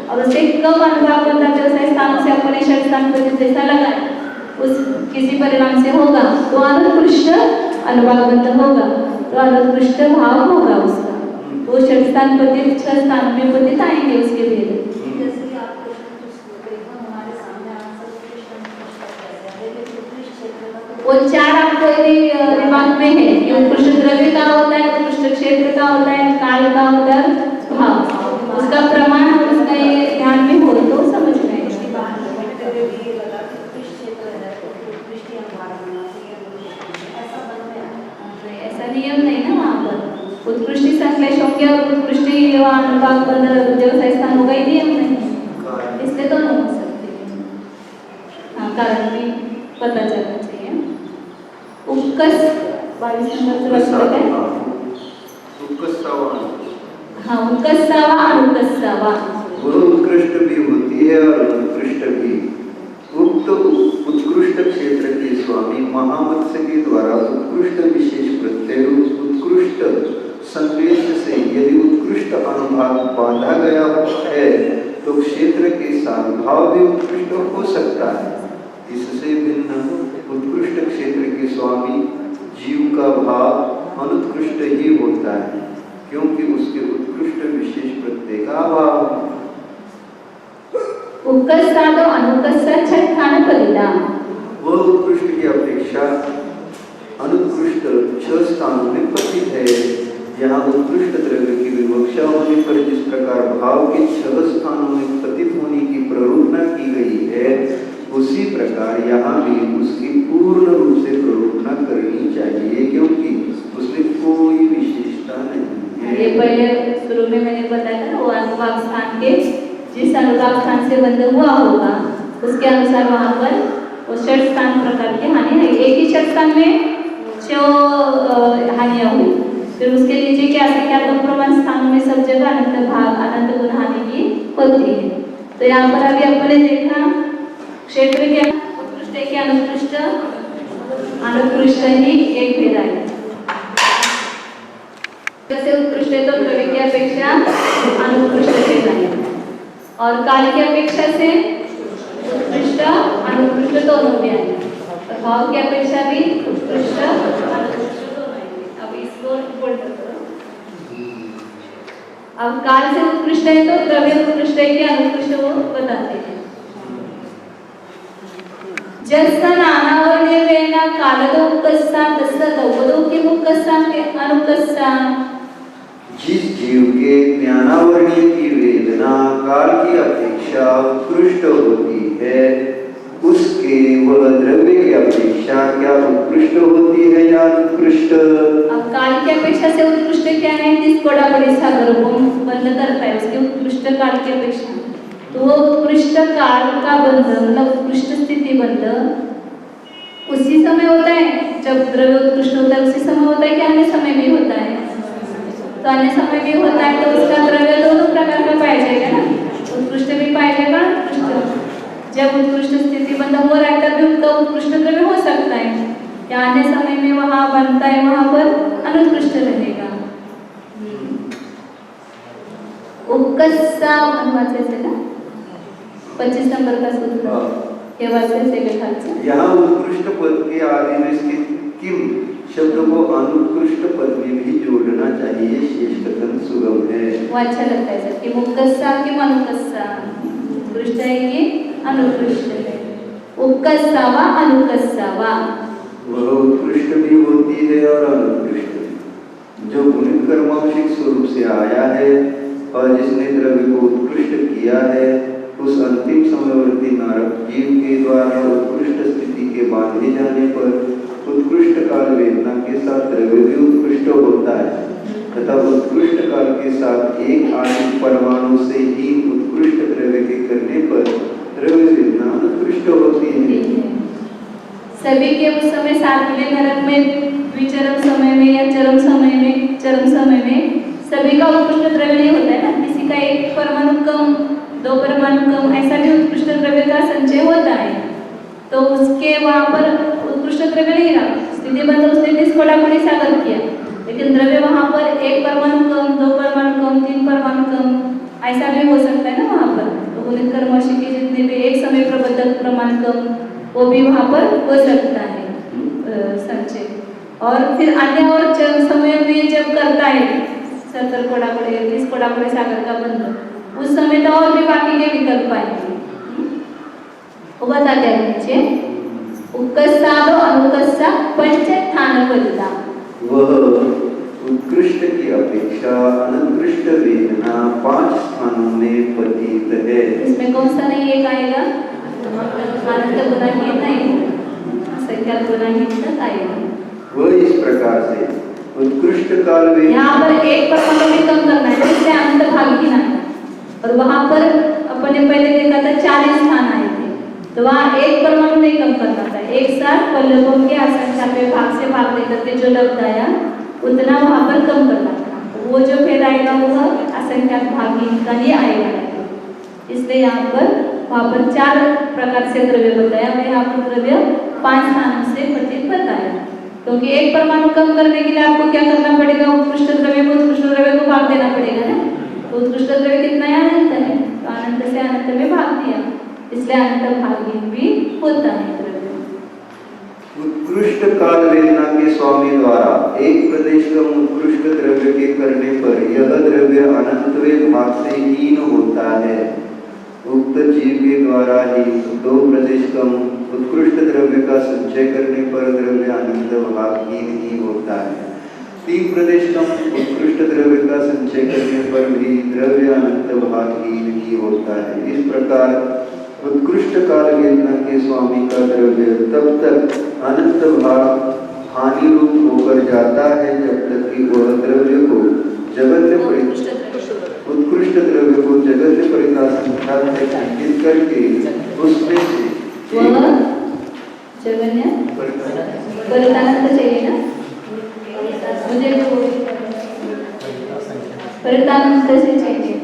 S1: और उससे कम अनुभाव बंधा जैसा स्थानों से अपने शरीर स्थान पर जैसा लगा उस किसी परिणाम से होगा तो अनुत्कृष्ट अनुभाव बंध होगा, तो अनुत्कृष्ट भाव होगा उसका। वो शरीर स्थान पतित 6 स्थान में पतित आएंगे उसके वेद।
S5: जैसे कि आपको देखो हमारे सामने आंसर उत्कृष्ट क्षेत्र का तो
S1: वो 4 आपको दिमाग में है कि उत्कृष्ट द्रव्य का होता है, उत्कृष्ट क्षेत्र का होता है, काल का होता है, भाव। उसका प्रमाण और उसका ये ध्यान में हो तो समझ में आएगा।
S5: उसकी बात करते हुए भी ये लगा कि उत्कृष्ट क्षेत्र है तो उत्कृष्ट ही अनुभाग होना चाहिए, ऐसा मन में आया।
S1: ऐसा नियम नहीं ना वहाँ पर। उत्कृष्ट संश्लेष हो गया और उत्कृष्ट अनुभाग बंध व्यवसाय स्थान होगा, ही नियम नहीं, इसलिए दोनों हो सकते हैं। हाँ, कारण भी पता चलना चाहिए। उपकस 22 नंबर से लगता है। हाँ, उपकस्सावा अनुकस्सावा।
S3: वह उत्कृष्ट भी होती है और अनुत्कृष्ट भी। उक्त उत्कृष्ट क्षेत्र के स्वामी महामत्स्य के द्वारा उत्कृष्ट विशेष प्रत्यय उत्कृष्ट संदेश से यदि उत्कृष्ट अनुभाग बांधा गया है तो क्षेत्र के साथ भाव भी उत्कृष्ट हो सकता है। इससे भिन्न उत्कृष्ट क्षेत्र के स्वामी जीव का भाव अनुत्कृष्ट ही होता है क्योंकि उसके उत्कृष्ट विशेष प्रत्यय का अभाव है।
S1: उपकस्सादो अनुकस्सा छठान फलिता।
S3: वह उत्कृष्ट की अपेक्षा अनुत्कृष्ट 6 स्थानों में पतित है। यहाँ उत्कृष्ट द्रव्य की विवक्षा होने पर जिस प्रकार भाव के 6 स्थानों में पतित होने की प्ररूपणा की गई है उसी प्रकार यहाँ भी उसकी पूर्ण रूप से प्ररूपणा करनी चाहिए क्योंकि उसमें कोई विशेषता नहीं है।
S1: ये पहले शुरू में मैंने बताया था ना, वो अनुभाग स्थान के जिस अनुभाग स्थान से बंध हुआ होगा उसके अनुसार वहाँ पर वो 6 स्थान प्रकार की हानि है। एक ही 6 स्थान में 6 हानियाँ हुई, फिर उसके नीचे क्या संख्यात्मक प्रमाण स्थानों में सब जगह अनंत भाग अनंत गुण हानि की होती है। तो यहाँ पर अभी अपने देखा क्षेत्र के उत्कृष्ट है कि अनुत्कृष्ट, अनुत्कृष्ट ही एक भेद है। जैसे उत्कृष्ट है तो द्रव्य की अपेक्षा अनुत्कृष्ट भेद है और काल की अपेक्षा से उत्कृष्ट अनुत्कृष्ट दोनों में आए, भाव की अपेक्षा भी उत्कृष्ट अनुत्कृष्ट दोनों आएंगे। अब इसको बोल्ड करो। अब काल से उत्कृष्ट है तो द्रव्य उत्कृष्ट है कि अनुत्कृष्ट वो बताते हैं। जस्ता नानावर्ण्य वेना कालदो उपकस्सा तस्सा दौवदो के उपकस्सा के अनुकस्सा।
S3: जिस जीव के ज्ञानावर्ण्य की वेदना काल की अपेक्षा उत्कृष्ट होती है उसके वह द्रव्य की अपेक्षा क्या उत्कृष्ट होती है या उत्कृष्ट?
S1: अब काल की अपेक्षा से उत्कृष्ट क्या है? जिस बड़ा बड़ी सागर को बंद करता है उसके उत्कृष्ट काल की अपेक्षा, तो वो उत्कृष्ट काल का बंध मतलब उत्कृष्ट स्थिति बंध उसी समय होता है जब द्रव्य उत्कृष्ट होता है, उसी समय होता है कि अन्य समय भी होता है? तो अन्य समय भी होता है तो उसका द्रव्य दोनों प्रकार का पाया जाएगा ना, उत्कृष्ट भी पाया जाएगा उत्कृष्ट। जब उत्कृष्ट स्थिति बंध हो रहा है तब भी उसका उत्कृष्ट द्रव्य हो सकता है, या अन्य समय में वहाँ बनता है वहाँ पर अनुत्कृष्ट रहेगा। उपकस्सा अनुवाद से ना 25 नंबर का सूत्र के वास्ते से लिखा है।
S3: यहाँ उत्कृष्ट पद के आगे में इसके किम शब्द को अनुत्कृष्ट पद में भी जोड़ना चाहिए, शेष कथन सुगम है।
S1: वो अच्छा लगता है सर कि उपकस्सा कि अनुकस्सा, उत्कृष्ट है कि अनुत्कृष्ट है। उपकस्सावा अनुकस्सावा
S3: वह उत्कृष्ट भी होती है और अनुत्कृष्ट भी। जो गुणित कर्मांशिक स्वरूप से आया है और जिसने द्रव्य को उत्कृष्ट किया है उस अंतिम समयवर्ती नारक जीव के द्वारा उत्कृष्ट स्थिति के बांधे जाने पर उत्कृष्ट काल वेदना के साथ द्रव्य भी उत्कृष्ट होता है तथा उत्कृष्ट काल के साथ एक आणविक परमाणु से ही उत्कृष्ट द्रव्य के करने पर द्रव्य वेदना उत्कृष्ट होती है।
S1: सभी के उस समय सातवें नरक में द्विचरम समय में या चरम समय में सभी का उत्कृष्ट द्रव्य नहीं होता है ना, किसी का एक परमाणु कम, 2 परमाणु कम, ऐसा भी उत्कृष्ट द्रव्य का संचय होता है। तो उसके वहाँ पर उत्कृष्ट द्रव्य नहीं रहा, स्थितिबंध उसने 30 कोडागुणी सागर किया, लेकिन द्रव्य वहाँ पर 1 परमाणु कम, 2 परमाणु कम, 3 परमाणु कम, ऐसा भी हो सकता है ना वहाँ पर। तो गुणित कर्मशी के जितने भी एक समय प्रबंधक प्रमाण कम, वो भी वहाँ पर हो सकता है संचय। और फिर अन्य और समय में जब करता है 70 कोडागुणी 30 कोडागुणी सागर का बंध, उस समय तो और भी बाकी के विकल्प आएंगे, वो बताते हैं नीचे। उत्कर्षादो अनुकर्षा पंचस्थान फलिता,
S3: वह उत्कृष्ट की अपेक्षा अनुत्कृष्ट वेदना 5 स्थानों में पतित है।
S1: इसमें कौन सा नहीं एक आएगा? अनंत गुणाहीन नहीं, संख्या गुणाहीन तक आएगा।
S3: वह इस प्रकार से उत्कृष्ट काल वेदना,
S1: यहाँ पर 1 परमाणु भी कम करना है, इसलिए अनंत भागहीन आना। और वहाँ पर अपने पहले देखा था 40 स्थान आए थे, तो वहाँ 1 परमाणु नहीं कम करना था, एक साथ पल्लवों के असंख्या पे भाग से भाग लेकर के जो लब्ध आया उतना वहाँ पर कम करना था। वो जो फिर आएगा वो असंख्यात भागहीन का ही आएगा। इसलिए यहाँ पर वहाँ पर 4 प्रकार से द्रव्य बताया, और यहाँ पर द्रव्य 5 स्थानों से पतित बताया। क्योंकि 1 परमाणु कम करने के लिए आपको क्या करना पड़ेगा? उत्कृष्ट द्रव्य को उत्कृष्ट द्रव्य को भाग देना पड़ेगा ना। तो उत्कृष्ट द्रव्य कितना है? अनंत है, तो अनंत से अनंत में भाग दिया, इसलिए अनंत भागहीन भी होता है द्रव्य।
S3: उत्कृष्ट काल वेदना के स्वामी द्वारा एक प्रदेश का उत्कृष्ट द्रव्य के करने पर यह द्रव्य अनंतवें भाग से हीन होता है। उक्त जीव के द्वारा ही 2 प्रदेश का उत्कृष्ट द्रव्य का संचय करने पर द्रव्य अनंत भागहीन ही होता है। 3 प्रदेश का उत्कृष्ट द्रव्य का संचय करने पर भी द्रव्य अनंत भागहीन ही होता है। इस प्रकार उत्कृष्ट काल वेदना के स्वामी का द्रव्य तब तक अनंत भाग हानि रूप होकर जाता है जब तक कि वह द्रव्य को जगत उत्कृष्ट द्रव्य को जगत परिता संख्या से खंडित करके उसमें से
S1: जगन्य परितानंत चाहिए ना मुझे, परितानंत से चाहिए।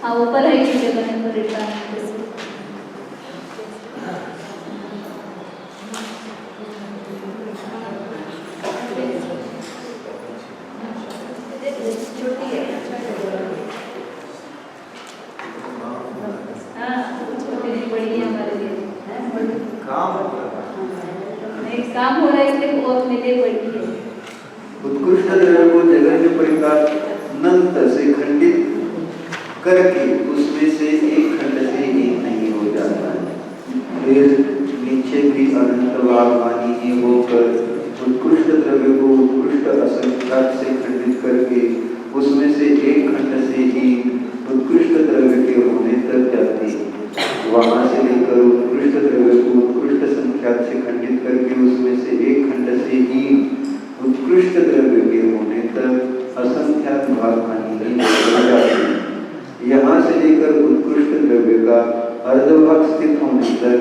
S1: हाँ ऊपर है कि जगन्य परितानंत से। काम हो रहा है इसलिए वो अपने लिए बढ़ी है।
S3: उत्कृष्ट द्रव्य को जगन्य परितानंत से खंडित करके उसमें से एक खंड से एक नहीं हो जाता है। फिर नीचे भी अनंत भाग हानि ही होकर उत्कृष्ट द्रव्य को उत्कृष्ट असंख्यात से खंडित करके उसमें से एक खंड से ही उत्कृष्ट द्रव्य के होने तक जाती है। वहां से लेकर उत्कृष्ट द्रव्य को उत्कृष्ट संख्यात से खंडित करके उसमें से एक खंड से ही उत्कृष्ट द्रव्य के होने तक असंख्यात भाग हानि हो जाती है। यहाँ से लेकर उत्कृष्ट द्रव्य का अर्धभाग स्थित होने तक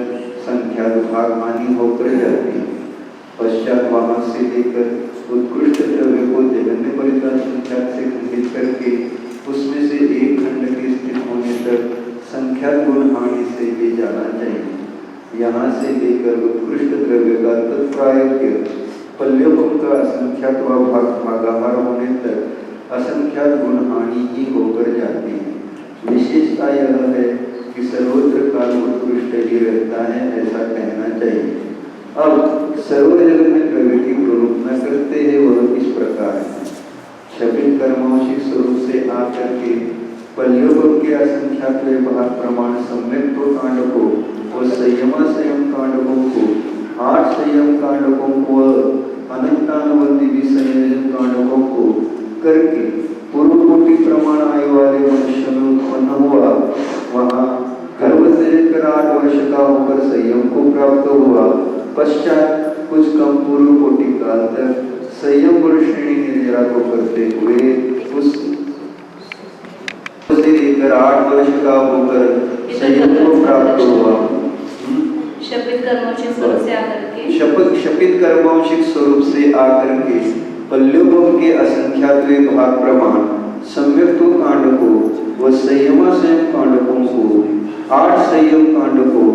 S3: संख्यात भाग हानि होकर जाती है। पश्चात वहां से लेकर उत्कृष्ट द्रव्य को जगन्य परिता संख्यात से खंडित करके उसमें से एक खंड के स्थित होने तक संख्या गुण हानि से ये जाना चाहिए। यहाँ से लेकर उत्कृष्ट द्रव्य का तत्प्रायोग्य पल्योपम का असंख्यात व भागाहार होने तक असंख्यात गुण हानि ही होकर जाती है। विशेषता यह है कि सर्वत्र काल उत्कृष्ट ही रहता है, ऐसा कहना चाहिए। अब सर्व जगत में द्रव्य की प्ररूपना करते हैं, वह इस प्रकार है। क्षपित कर्मवशिक स्वरूप से आकर के पल्योपम के असंख्यात व्यवहार प्रमाण सम्यक तो कांडकों व संयम कांडकों को 8 संयम कांडकों को अनंतानुबंधी विसंयोजन कांडकों को करके पूर्व कोटि प्रमाण आयु वाले मनुष्य में उत्पन्न हुआ। वहाँ गर्भ से लेकर 8 वर्ष का होकर संयम को प्राप्त हुआ। पश्चात कुछ कम पूर्व कोटि काल तक संयम गुण श्रेणी निर्जरा को करते हुए उस से लेकर 8 वर्ष का होकर संयम को प्राप्त हुआ।
S1: शपित कर्मोचित स्वरूप से आकर के
S3: शपित कर्मौशिक स्वरूप से आकर के पल्योभव के असंख्यात भाग प्रमाण सम्यक्तो कांड को व संयमा संयम कांडकों को 8 संयम कांडकों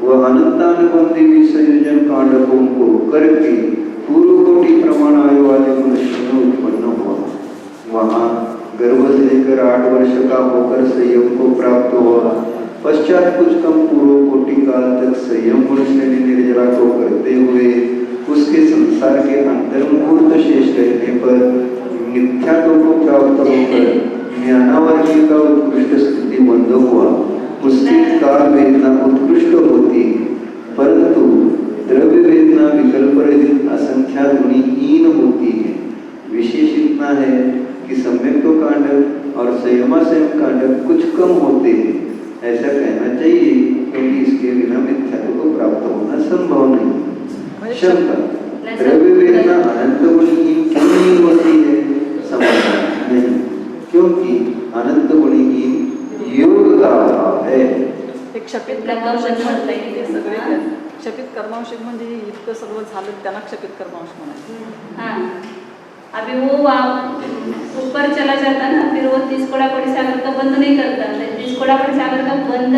S3: व अनंतानुबंधी विसंयोजन कांडकों को करके पूर्व कोटि प्रमाण आयु वाले मनुष्य में उत्पन्न हुआ। वहाँ गर्भ से लेकर 8 वर्ष का होकर संयम को प्राप्त हुआ। पश्चात कुछ कम पूर्व कोटि काल तक संयम गुण श्रेणी निर्जला को करते हुए उसके संसार के अंतर्मुहूर्त शेष रहने पर मिथ्यात्व को प्राप्त होकर ज्ञानावर्गी का उत्कृष्ट स्थिति बंद हुआ। उसकी काल वेदना उत्कृष्ट होती है, परंतु द्रव्य वेदना विकल्प रहित असंख्यात गुणहीन होती है। विशेष इतना है कि सम्यक्तो कांडक और संयमा संयम कांडक कुछ कम होते हैं, ऐसा कहना चाहिए, क्योंकि इसके बिना मिथ्यात्व को प्राप्त होना संभव नहीं। शंका, द्रव्य वेदना अनंत गुणहीन क्यों नहीं होती है? समाधान नहीं, क्योंकि अनंत गुणहीन योग का अभाव है।
S4: एक क्षपित कर्मांशिक म्हणता येईल ते सगळे क्षपित कर्मांशिक म्हणजे इतकं सगळं झालं त्याला क्षपित कर्मांश म्हणायचं।
S1: हाँ, अभी वो आप ऊपर चला जाता ना, फिर वो 30 कोड़ा कोड़ी सागर का बंद नहीं करता, 30 कोड़ा कोड़ी सागर का बंद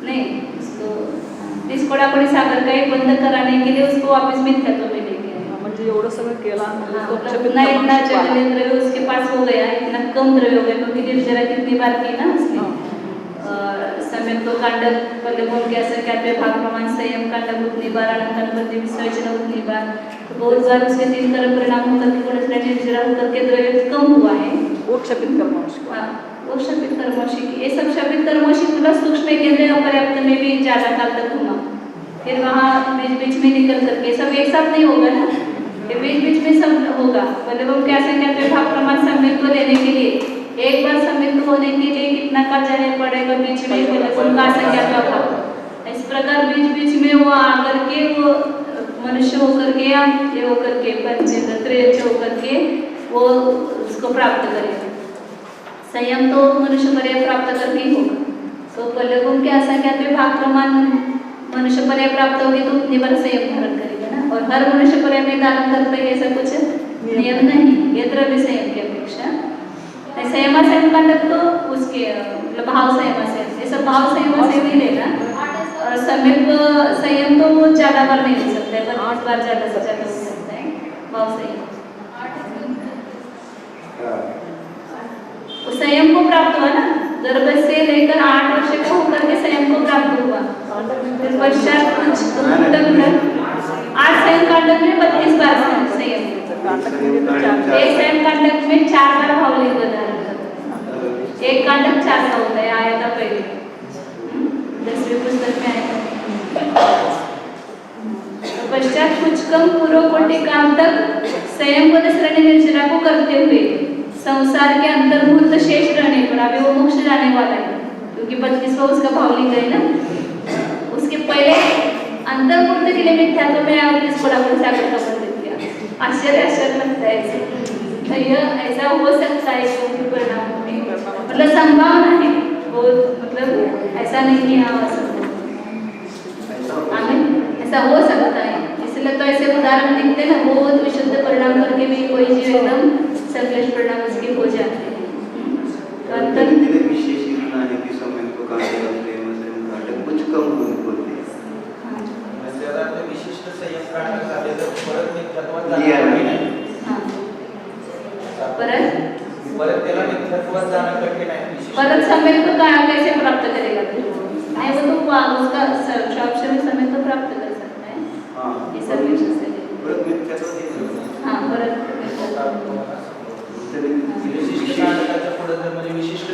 S1: नहीं, उसको 30 कोड़ा कोड़ी सागर का एक बंद कराने के लिए उसको वापस मिथ्यात्व में लेके आए।
S4: म्हणजे एवढं सगळं केला तो क्षपित
S1: उतना इतना
S4: कर्मांश
S1: जगह द्रव्य उसके पास हो गया, इतना कम द्रव्य हो गया, क्योंकि निर्जरा कितनी बार की ना उसने सम्यक तो कांडक पहले बोल के ऐसा क्या भाग प्रमाण संयम कांडक उतनी बार, अनंतानुबंधी विसर्जन उतनी बार, तो बहुत बार उसके 3 कर्म परिणाम होकर के गुण श्रेणी निर्जरा होकर के द्रव्य कम हुआ है।
S4: वो क्षपित कर्मांश।
S1: हाँ, वो शपित कर्मोषिक, ये सब शपित कर्मोषिक प्लस सूक्ष्म केंद्र अपर्याप्त में भी ज्यादा काल तक घूमा, फिर वहाँ बीच बीच में निकल करके सब एक साथ नहीं होगा ना, ये बीच बीच में सब होगा। पहले वो क्या कहते भाग प्रमाण सम्यक्त्व लेने के लिए एक बार सम्यक्त्व होने के लिए कितना काल जाने पड़ेगा, बीच में उनका संख्या भाग, इस प्रकार बीच बीच में वो आकर के वो मनुष्य होकर के या ये होकर के पंचेंद्रिय होकर के वो उसको प्राप्त करेगा। संयम तो मनुष्य पर्याय प्राप्त करके ही होगा। तो पहले को क्या संख्या भाग प्रमाण मनुष्य पर्याय प्राप्त होगी तो उतनी बार संयम धारण करेगा ना, और हर मनुष्य पर्याय में धारण करते हैं ऐसा कुछ नियम नहीं, ये द्रव्य संयम की अपेक्षा। संयमा संयम कांडक तो उसके मतलब भाव संयमा संयम, ये सब भाव संयमा से ही लेना, और सम्यक संयम तो वो ज्यादा बार नहीं ले सकता है, पर 8 बार ज्यादा से ज्यादा हो सकता है भाव संयम। उस संयम को प्राप्त हुआ ना, गर्भ से लेकर 8 वर्ष का होकर के संयम को प्राप्त हुआ। फिर पश्चात कुछ 8 संयम कांडक में 32 बार संयम, एक संयम कांडक में 4 बार भावलिंग धारण करता है, एक कांडक 4 का होता है, आया था पहले 10वें पुस्तक में आया था। पश्चात कुछ कम पूर्व कोटि काल तक संयम को श्रेणी निर्जरा को करते हुए संसार के अंतर्मुहूर्त शेष रहने पर, अभी वो मोक्ष जाने वाला है क्योंकि 32वां उसका भावलिंग है ना, उसके पहले अंतर्मुहूर्त के लिए मिथ्यात्व में आया, इसको डाक्टर सागर का बंद किया। आश्चर्य लगता है, तो यह ऐसा हो सकता है क्योंकि परिणाम में मतलब संभावना है, वो मतलब ऐसा नहीं कि हाँ ऐसा हो सकता है, इसलिए तो ऐसे उदाहरण दिखते ना, बहुत विशुद्ध परिणाम करके भी कोई जीव एकदम संकलेश परिणाम उसके हो जाते हैं। तो अंतर
S3: विशेष इतना है कि समय को कांडक कुछ कम होते हैं,
S6: विशिष्ट संयम कांडक झाले तर परत मिथ्यात्वात परत त्याला मिथ्यात्वात जाणं कठीण आहे।
S1: परत समय को कैसे प्राप्त करेगा? नहीं, वो तो उसका ऑप्शन में समय तो प्राप्त कर सकता है। हाँ, ये सब से
S3: परत मिथ्यात्व।
S1: हाँ, परत
S6: विशिष्ट कांडकाच्या पुढे जर म्हणजे विशिष्ट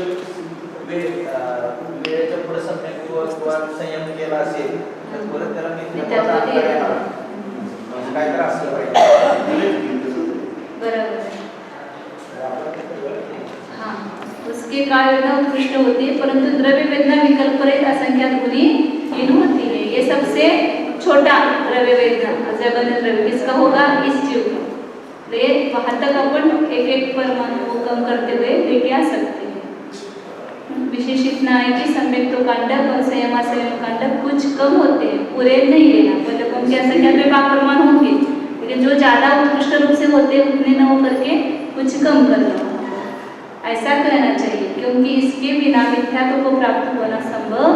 S6: वेळेच्या पुढे सम्यक्त्व किंवा संयम केला असेल तर परत त्याला मिथ्यात्वात येणार म्हणजे काय तर असलं पाहिजे।
S1: बराबर। हाँ, उसके कारण उत्कृष्ट होती है, परंतु द्रव्य वेदना विकल्प रहित असंख्यात गुणी हीन होती है। ये सबसे छोटा द्रव्य वेदना जगन द्रव्य किसका होगा? इस जीव का। तो ये वहां तक अपन एक एक परमाणु को कम करते हुए लेके आ सकते हैं। विशेष इतना है कि सम्यक तो कांडक और संयमासंयम कांडक कुछ कम होते हैं, पूरे नहीं लेना, मतलब उनके असंख्यात में पाप प्रमाण होंगे, लेकिन जो ज़्यादा उत्कृष्ट रूप से होते हैं उतने न हो करके कुछ कम करना, ऐसा कहना चाहिए, क्योंकि इसके बिना मिथ्यात्व को प्राप्त होना संभव।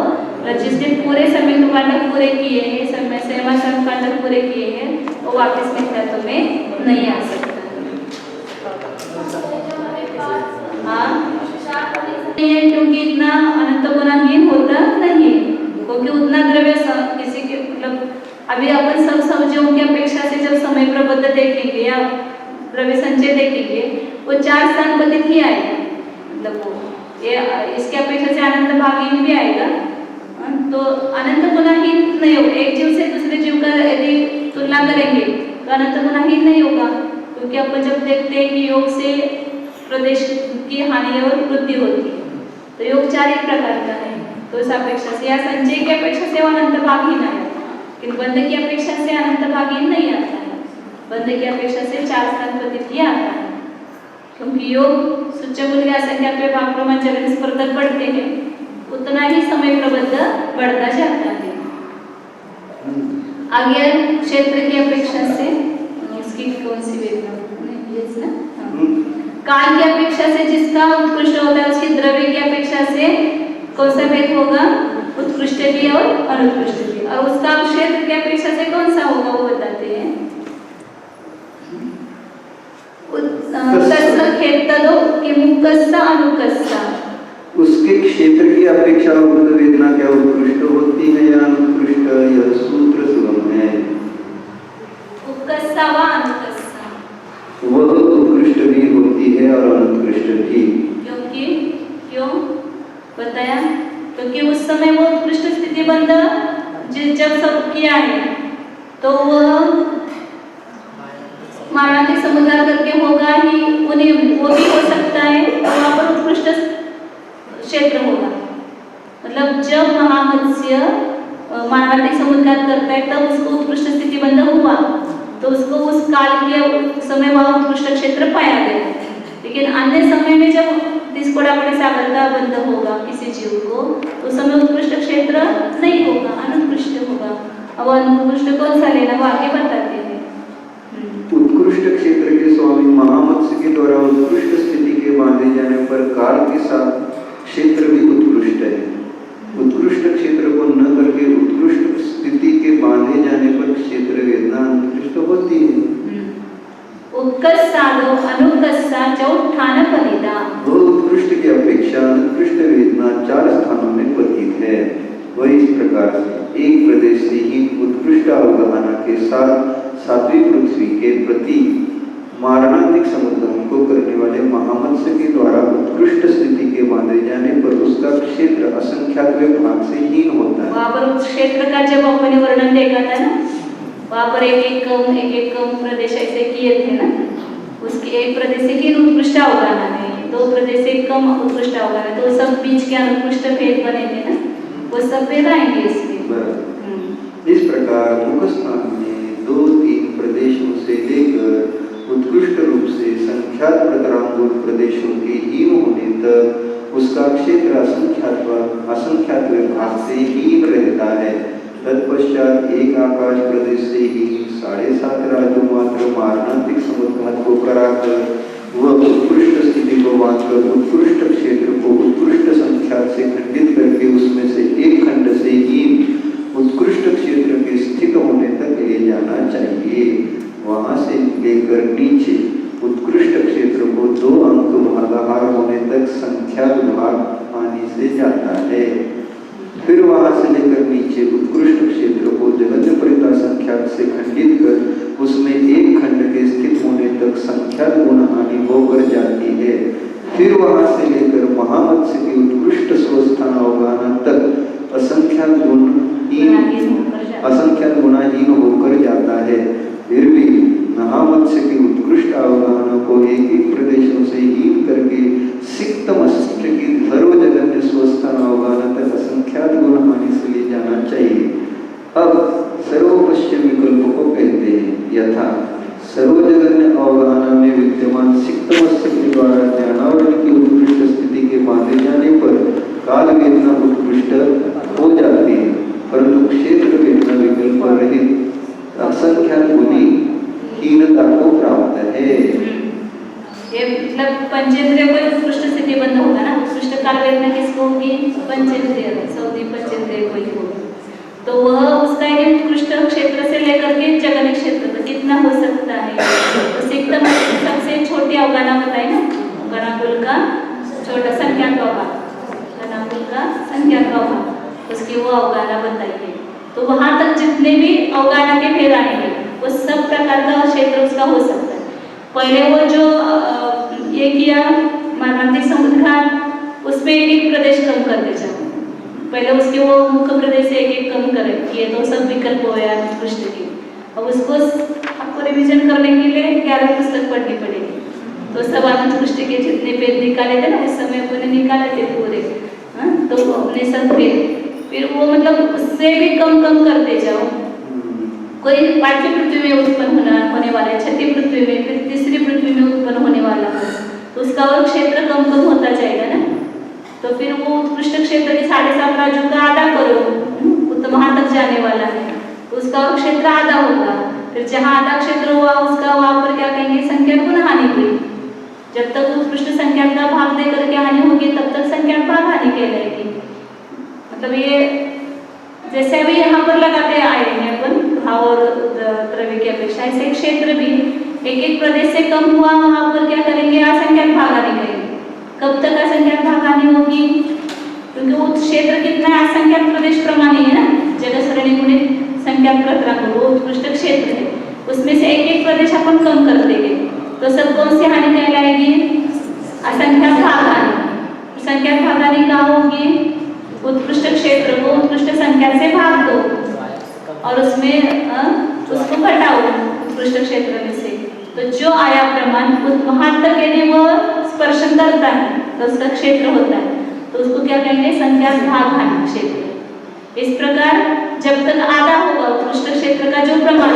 S1: और जिसने पूरे सम्यक कांडक पूरे किए हैं, संयमासंयम कांडक पूरे किए हैं, वो वापस मिथ्यात्व में नहीं आ सकता। हाँ नहीं है, क्योंकि इतना अनंत गुणाहीन होता नहीं है, क्योंकि उतना द्रव्य किसी के मतलब अभी अपन सब सब्जियों की अपेक्षा से जब समय प्रबद्ध देखेंगे या द्रव्य संचय देखेंगे, वो 4 स्थान पतित ही आएगा, मतलब वो ये इसके अपेक्षा से अनंत भागहीन भी आएगा, तो अनंत गुणाहीन नहीं होगा। एक जीव से दूसरे जीव का यदि तुलना करेंगे तो अनंत गुणाहीन नहीं होगा, क्योंकि अपन जब देखते हैं कि योग से प्रदेश की हानि और वृद्धि होती है, तो योग 4 ही प्रकार का है, तो इस अपेक्षा से या संचय की अपेक्षा से वो अनंत भागहीन आएगा, लेकिन बंध की अपेक्षा से अनंत भागहीन नहीं आता है, बंध की अपेक्षा से 4 स्थान पतित ही आता है, क्योंकि योग सूच्यमूल के असंख्यात में भाग प्रमाण जगत स्पर्धक बढ़ते हैं, उतना ही समय प्रबद्ध बढ़ता जाता है। आगे क्षेत्र की अपेक्षा से इसकी कौन सी वेदना काल की अपेक्षा से जिसका उत्कृष्ट होता है, उसकी द्रव्य की अपेक्षा से कौन सा भेद होगा, उत्कृष्ट भी और अनुत्कृष्ट भी, और उसका क्षेत्र की अपेक्षा से कौन सा होगा वो बताते हैं।
S3: उसके क्षेत्र की अपेक्षा उक्त वेदना क्या उत्कृष्ट होती है या अनुत्कृष्ट, यह सूत्र सुगम है।
S1: उत्कृष्ट व अनुत्कृष्ट,
S3: वह उत्कृष्ट भी होती है और अनुत्कृष्ट भी,
S1: क्योंकि क्यों बताया, क्योंकि उस समय वो उत्कृष्ट स्थिति बंद जब सब किया है तो वह मानवाधिक समुदाय करके होगा ही, उन्हें वो भी हो सकता है, वहाँ पर उत्कृष्ट क्षेत्र होगा, मतलब जब महामत्स्य मानवाधिक समुदाय करता है तब उसको उत्कृष्ट स्थिति बंद हुआ, तो उसको उस काल के समय वह उत्कृष्ट क्षेत्र पाया गया, लेकिन अन्य समय में जब तिस्कोड़ापड़ी सागर का बंध होगा किसी जीव को, तो उस समय उत्कृष्ट क्षेत्र नहीं होगा, अनुत्कृष्ट होगा। अब अनुत्कृष्ट कौन सा लेना वो आगे बताते हैं।
S3: उत्कृष्ट क्षेत्र के स्वामी महामत्स्य के द्वारा उत्कृष्ट स्थिति के बांधे जाने पर काल के साथ क्षेत्र भी उत्कृष्ट है। उत्कृष्ट क्षेत्र को न करके उत्कृष्ट स्थिति के बांधे जाने पर क्षेत्र वेदना अनुत्कृष्ट होती है।
S1: उत्कृष्टादो अनुत्कृष्टा चौठान फलिता,
S3: वो उत्कृष्ट की अपेक्षा अनुत्कृष्ट वेदना 4 स्थानों में पतित है। वह इस प्रकार से एक प्रदेश से ही उत्कृष्ट अवगाहना के साथ 7वीं पृथ्वी के प्रति मारणांतिक समुद्रम को करने वाले महामत्स्य के द्वारा उत्कृष्ट स्थिति के बांधे जाने पर उसका क्षेत्र असंख्यात भाग से हीन होता है।
S1: वहाँ पर उस क्षेत्र का जब अपने वर्णन देखा था ना, वहाँ पर एक प्रदेश ऐसे किए थे ना, उसके एक प्रदेश से हीन उत्कृष्ट अवगाहना है, 2 प्रदेश से कम उत्कृष्ट अवगाहना, तो सब बीच के अनुत्कृष्ट भेद बने थे ना, वो सब भेद आएंगे इसमें।
S3: इस प्रकार मुख स्थान में 2-3 प्रदेशों से लेकर उत्कृष्ट रूप से संख्यात प्रतरांगुल प्रदेशों के हीन होने तक उसका क्षेत्र असंख्यात भाग से हीन रहता है। तत्पश्चात एक आकाश प्रदेश से ही 7.5 राज्यों मात्र मारणांतिक समुद्र को कराकर वह उत्कृष्ट स्थिति को बांधकर उत्कृष्ट क्षेत्र को उत्कृष्ट संख्यात से खंडित करके उसमें से एक खंड से हीन उत्कृष्ट क्षेत्र के स्थित होने तक ले जाना चाहिए। वहां से लेकर नीचे उत्कृष्ट क्षेत्र को 2 अंक भागाहार होने तक संख्यात भाग आने से जाता है। फिर वहां से लेकर नीचे उत्कृष्ट क्षेत्र को जगत परिता संख्यात से खंडित कर उसमें एक खंड के स्थित होने तक संख्यात गुण हानि होकर जाती है। फिर वहां से लेकर महामत्स्य की उत्कृष्ट स्वस्थान अवगाहना तक असंख्यात गुणाहीन होकर जाता है। फिर भी महामत्स्य की उत्कृष्ट अवगाहना को एक प्रदेशों से हीन करके सिक्त मस्तिष्क की सर्व जगन्य स्वस्थान अवगाहना तक असंख्यात गुण हानि से ले जाना चाहिए। अब सर्वपश्चिम विकल्प को कहते हैं। यथा सर्वजगन्य अवगाहना में विद्यमान सिक्त मस्तिष्क के द्वारा ज्ञानावरण की उत्कृष्ट स्थिति के बांधे जाने पर काल क्षेत्र वेदना विकल्प रहित असंख्यात गुणी हीनता को प्राप्त है।
S1: ये मतलब पंचेंद्रिय को उत्कृष्ट स्थिति बंद होगा ना, उत्कृष्ट काल वेदना किसको होगी? पंचेंद्रिय, सौदी पंचेंद्रिय को ही होगी। तो वह उसका एक उत्कृष्ट क्षेत्र से लेकर के जगन क्षेत्र तक कितना हो सकता है। तो सिक्तम सबसे छोटी अवगाना बताए ना, गणाकुल का छोटा संख्या का भाग, गणाकुल का संख्या का भाग, उसकी वो अवगाना बताइए। तो वहां तक जितने भी अवगाना के भेद आएंगे वो सब प्रकार का क्षेत्र उसका हो सकता है। पहले वो जो ये किया मानवांतिक समुद्रघात, उसमें एक एक प्रदेश कम करते जाओ। पहले उसके वो मुख्य प्रदेश से एक एक कम करे, ये तो सब विकल्प हो यार उत्कृष्ट की। अब उसको आपको रिवीजन करने के लिए 11 पुस्तक पढ़नी पड़ेगी। तो सब आनंद उत्कृष्ट के जितने पेज निकाले थे ना उस समय अपने निकाले थे पूरे, तो अपने सब फिर वो मतलब उससे भी कम करते जाओ। कोई पांचवी पृथ्वी में उत्पन्न होने वाला है, छठी पृथ्वी में, फिर तीसरी पृथ्वी में उत्पन्न होने वाला है, तो उसका और क्षेत्र कम होता जाएगा ना। तो फिर वो उत्कृष्ट क्षेत्र के 7.5 राज्यों का आधा करो, वो तो वहां तक जाने वाला है, तो उसका और क्षेत्र आधा होगा। फिर जहाँ आधा क्षेत्र हुआ उसका वहां पर क्या कहेंगे? संख्या गुण हानि हुई। जब तक उत्कृष्ट संख्या का भाग दे करके हानि होगी तब तक संख्या भाग हानि कहलाएगी। मतलब ये जैसे अभी यहाँ पर लगाते आएंगे अपन भाव और द्रव्य की अपेक्षा, ऐसे क्षेत्र भी एक एक प्रदेश से कम हुआ वहां पर क्या करेंगे? असंख्यात भागानी करेंगे। कब तक असंख्यात भागानी होगी? क्योंकि वो क्षेत्र कितना है? असंख्यात प्रदेश प्रमाण है ना, जगह सरणी गुणित संख्यात प्रकरण वो उत्कृष्ट क्षेत्र है, उसमें से एक एक प्रदेश अपन कम कर देंगे तो सब कौन सी हानि कहलाएगी? असंख्यात भाग हानि। संख्यात भाग हानि कहाँ होगी? उत्कृष्ट क्षेत्र को उत्कृष्ट संख्या से भाग दो और उसमें उसको घटाओ उत्कृष्ट क्षेत्र में से, तो जो आया प्रमाण वहां तक यदि वो स्पर्श करता है तो उसका क्षेत्र होता है, तो उसको क्या कहेंगे? संख्यात भाग हानि क्षेत्र। इस प्रकार जब तक आधा होगा उत्कृष्ट क्षेत्र का जो प्रमाण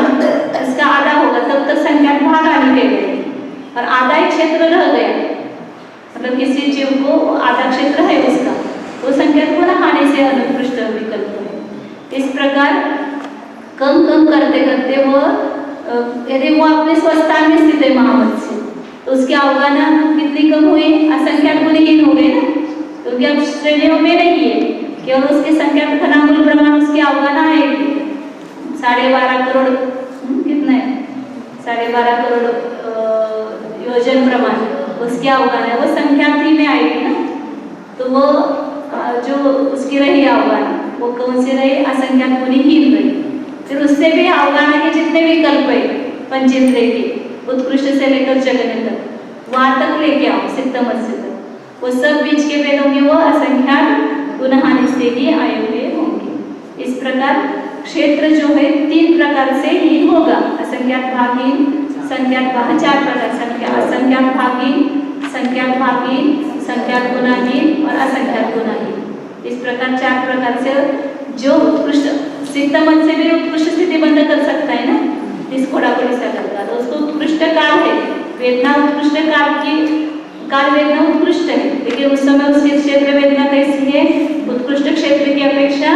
S1: इसका आधा होगा तब तक संख्यात भाग हानि कहलाएगी। और आधा एक क्षेत्र रह गया, मतलब किसी जीव को आधा क्षेत्र है उसका, तो संख्यात गुण हानि से अनुत्कृष्ट विकल्प है। इस प्रकार कम करते करते वो यदि वो अपने स्वस्थान में स्थित है महामत्स्य, तो उसकी अवगाना कितनी कम हुई? असंख्यात गुणहीन हो गए ना, क्योंकि अब श्रेणियों में नहीं है, केवल उसके संख्यात घनांकुल प्रमाण उसकी अवगाना है 12.5 करोड़, कितना है? 12.5 करोड़ योजन प्रमाण उसकी अवगाना, वो संख्यात ही में आएगी ना। तो वो जो उसकी रही अवगाना वो कौन सी रही? असंख्यात गुणहीन रही। फिर उससे भी अवगाना के जितने विकल्प है पंचेंद्रिय के, उत्कृष्ट से लेकर जगन तक, वहां तक लेके आओ सिक्तम से तक, वो सब बीच के वेद होंगे वो असंख्यात गुण हानि से ही आए हुए होंगे। इस प्रकार क्षेत्र जो है 3 प्रकार से ही होगा, असंख्यात भागहीन, संख्यात भाग 4 प्रकार, असंख्यात भागहीन, संख्यात भागहीन, संख्यात गुणाहीन और असंख्यात गुणाहीन। इस प्रकार 4 प्रकार से जो उत्कृष्ट सिक्तमन से भी उत्कृष्ट स्थिति बंद कर सकता है ना, इस घोड़ापुरी सागर का, तो उसको उत्कृष्ट काल है। वेदना उत्कृष्ट काल की काल वेदना उत्कृष्ट है, लेकिन उस समय उसके क्षेत्र वेदना कैसी है? उत्कृष्ट क्षेत्र की अपेक्षा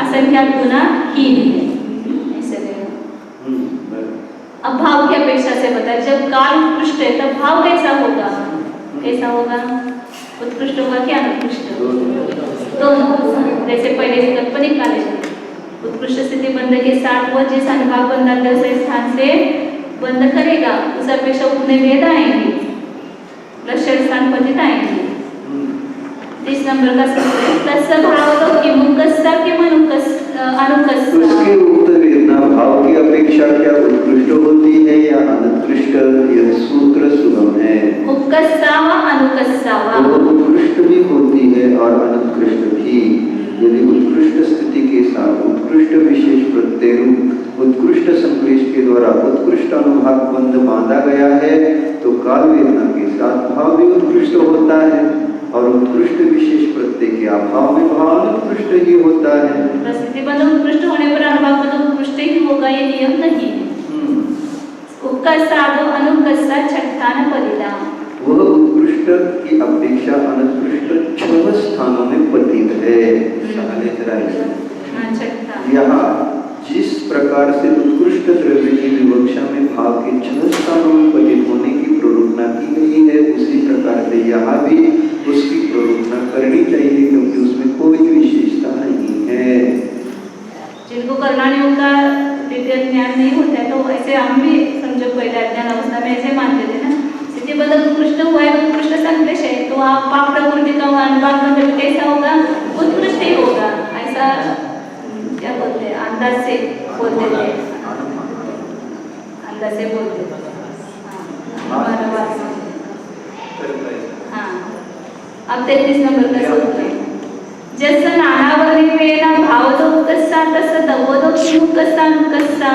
S1: असंख्यात गुणाहीन है। अब भाव की अपेक्षा से बताए, जब काल उत्कृष्ट है तब भाव कैसा होगा? कैसा होगा? उत्कृष्ट होगा कि अनुत्कृष्ट? दोनों। जैसे पहले विकल्प निकाले, उत्कृष्ट स्थिति बंध के साथ वो जिस अनुभाग बंधाते उस स्थान से बंध करेगा उस अपेक्षा उतने भेद आएंगे, लक्षण स्थान पतित आएंगे। 30 नंबर का सूत्र है, तस्य भाव कि मुक्कस्सा कि अनुक्कस्सा।
S3: उसके उक्त वेदना भाव की अपेक्षा क्या उत्कृष्ट होती है या अनुत्कृष्ट? यह सूत्र सुगम है।
S1: मुक्कस्सा व अनुक्कस्सा
S3: वो उत्कृष्ट भी होती है और अनुत्कृष्ट भी। यदि उत्कृष्ट स्थिति के साथ उत्कृष्ट विशेष प्रत्यय रूप उत्कृष्ट संक्लेश के द्वारा उत्कृष्ट अनुभाग बंध बांधा गया है तो काल वेदना के साथ भाव भी उत्कृष्ट होता है और उत्कृष्ट विशेष प्रत्यय के अभाव में भाव अनुत्कृष्ट ही होता है।
S1: स्थिति बंध उत्कृष्ट होने पर अनुभाग बंध उत्कृष्ट ही होगा, ये नियम नहीं है। उक्कस्सा दो अनुक्कस्सा छठान परिदा,
S3: वह उत्कृष्ट की अपेक्षा अनुत्कृष्ट 6 स्थानों में पतित है।
S1: छठा
S3: यहाँ जिस प्रकार से उत्कृष्ट द्रव्य की विवक्षा में भाव के 6 स्थानों में पतित होने की प्ररोपणा की गई है, उसी प्रकार से यहाँ भी उसकी प्ररोपणा करनी चाहिए, क्योंकि उसमें कोई विशेषता नहीं है।
S1: जिनको कर्णानियों का डिटेल ज्ञान नहीं होता है तो ऐसे हम भी समझो पहले अज्ञान अवस्था में ऐसे मानते थे ना, स्थिति बदल उत्कृष्ट हुआ है तो उत्कृष्ट संक्लेश है, तो आप पाप प्रकृति का अनुभाग बदल कैसा होगा, उत्कृष्ट ही होगा, ऐसा क्या बोलते हैं, अंदाज से बोलते थे, अंदाज से बोलते थे। हाँ, अब 33 नंबर का सूत्र है। जसं नानावर्णिकेन भावतो कस्सा तस्य दवोदो कस्सा कस्सा।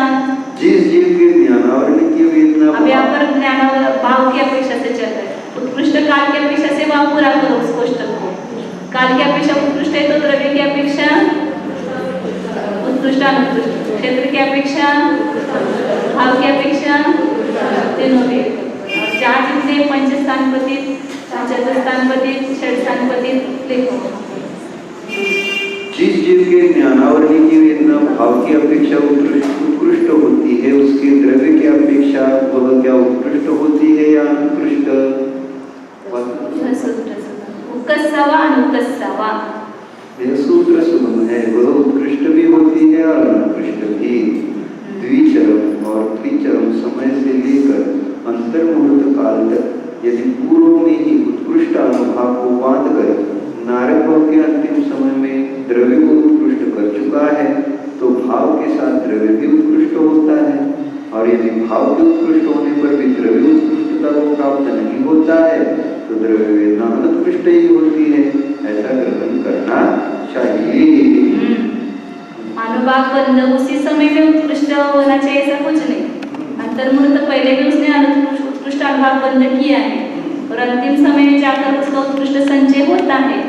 S3: जिस जीव के ज्ञानावरण की वेदना,
S1: अब यहाँ पर ज्ञान भाव की अपेक्षा से चल रहा है, उत्कृष्ट काल की अपेक्षा से वह पूरा करो उस कोष्टक को। काल की अपेक्षा उत्कृष्ट है तो द्रव्य की अपेक्षा उत्कृष्ट अनुत्कृष्ट, क्षेत्र की अपेक्षा भाव की अपेक्षा तीनों भी। और जहाँ जितने पंच स्थान पतित, चतुस्थान पतित, षठ स्थान पतित लिखो।
S3: जिस जीव के ज्ञानावरणी की वेदना भाव की अपेक्षा उत्कृष्ट होती है, उसके द्रव्य की अपेक्षा वह क्या उत्कृष्ट होती है या अनुत्कृष्ट?
S1: उपकस्सावा अनुपकस्सावा,
S3: यह सूत्र सुगम है, वह उत्कृष्ट भी होती है और अनुत्कृष्ट भी। द्विचरम और त्रिचरम समय से लेकर अंतर्मुहूर्त काल तक यदि पूर्व में ही उत्कृष्ट अनुभाव को बांध कर नारद भाव के अंतिम समय में द्रव्य को उत्कृष्ट कर चुका है, तो भाव के साथ द्रव्य भी उत्कृष्ट होता है, और यदि भाव के उत्कृष्ट होने पर भी द्रव्य उत्कृष्टता को प्राप्त नहीं होता है तो द्रव्य वेदना अनुत्कृष्ट ही होती है। ऐसा ग्रहण करना चाहिए।
S1: अनुभाग बंद उसी समय में उत्कृष्ट होना चाहिए, ऐसा कुछ नहीं। अंतर्मुहूर्त पहले भी उसने उत्कृष्ट अनुभाग बंद किया है और अंतिम समय में जाकर उसका उत्कृष्ट संचय होता है,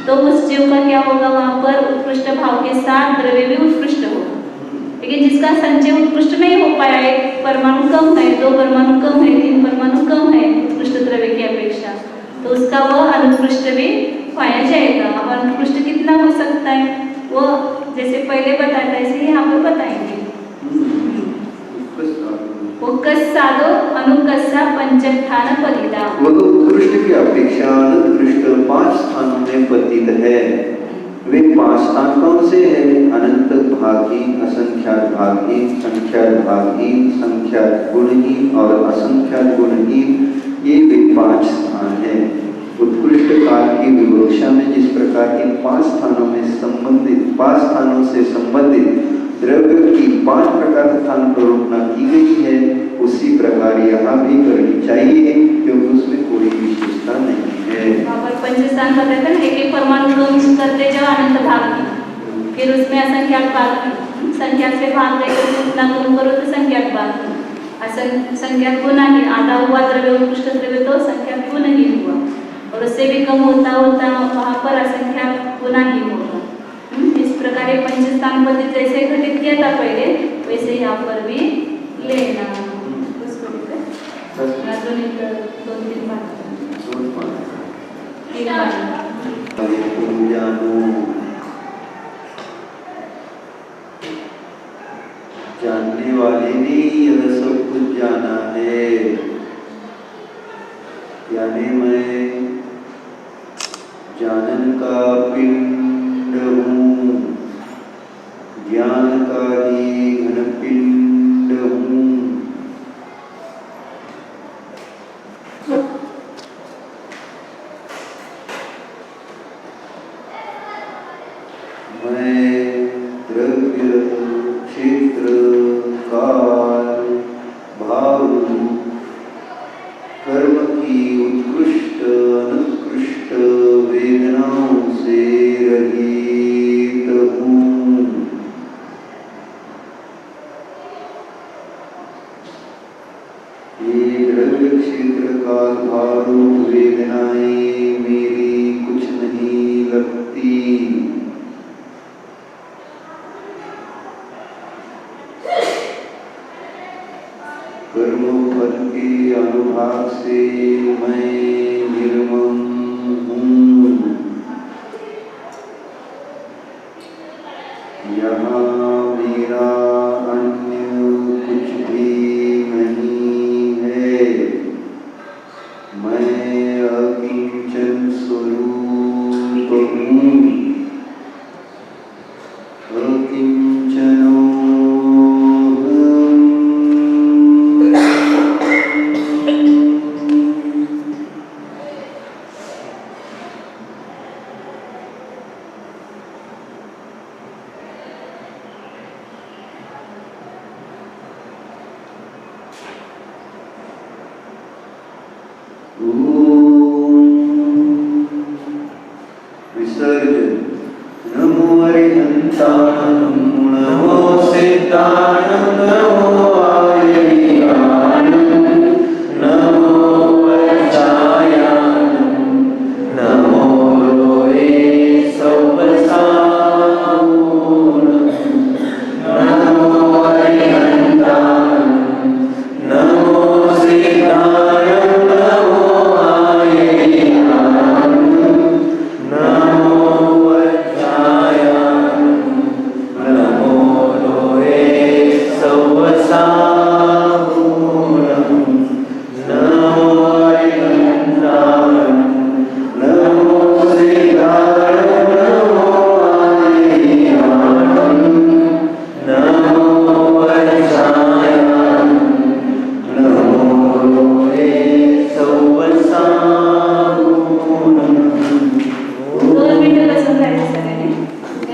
S1: तो उस जीव का क्या होगा, वहां पर उत्कृष्ट भाव के साथ द्रव्य भी उत्कृष्ट होगा। लेकिन जिसका संचय उत्कृष्ट नहीं हो पाया, एक परमाणु कम है, 2 परमाणु कम है, 3 परमाणु कम है उत्कृष्ट द्रव्य की अपेक्षा, तो उसका वह अनुत्कृष्ट भी पाया जाएगा। अब अनुत्कृष्ट कितना हो सकता है वो जैसे पहले बताया था ऐसे यहाँ पर बताएंगे। कस्सादो अनुकस्सा पंचस्थान पतिता,
S3: वह उत्कृष्ट की अपेक्षा अनुत्कृष्ट 5 स्थानों में पतित है। वे 5 स्थान कौन से हैं? अनंत भागहीन, असंख्यात भागहीन, संख्यात भागहीन, संख्यात गुणहीन और असंख्यात गुणहीन, ये वे 5 स्थान हैं। उत्कृष्ट काल की विवक्षा में जिस प्रकार इन 5 स्थानों में संबंधित 5 स्थानों से संबंधित द्रव्य की 5 प्रकार स्थान प्ररोपणा की गई है, उसी प्रकार यहाँ भी करनी चाहिए, क्योंकि उसमें कोई विशेषता नहीं है।
S1: वहाँ पर पंचस्थान बताते हैं, एक परमाणु कम करते जाओ अनंत भाग की, फिर उसमें असंख्यात भाग, संख्या से भाग देकर उतना कम करो तो संख्यात भाग, संख्यात गुना ही आधा हुआ द्रव्य उत्कृष्ट द्रव्य तो संख्यात गुण ही हुआ, और उससे भी कम होता होता वहाँ पर असंख्यात गुना ही होगा। इस प्रकार पंचस्थान पतित जैसे घटित किया था पहले, वैसे यहाँ पर भी लेना।
S3: जानने वाले ने यह सब कुछ जाना है, यानी मैं जानन का पिंड हूँ, ज्ञान का ही घन पिंड हूँ। मैं द्रव्य, क्षेत्र, काल, भाव, कर्म की उत्कृष्ट अनुत्कृष्ट वेदनाओं से रहित हूँ। ये द्रव्य, क्षेत्र, काल, भाव, वेदनाएं मेरी कुछ नहीं लगती। कर्म फल के अनुभाग से मैं निर्मम हूँ। यहाँ मेरा अन्य कुछ भी नहीं है। मैं अकिंचन स्वरूप हूँ। अकिंचनो विसर्जन। नमो अरिहंताय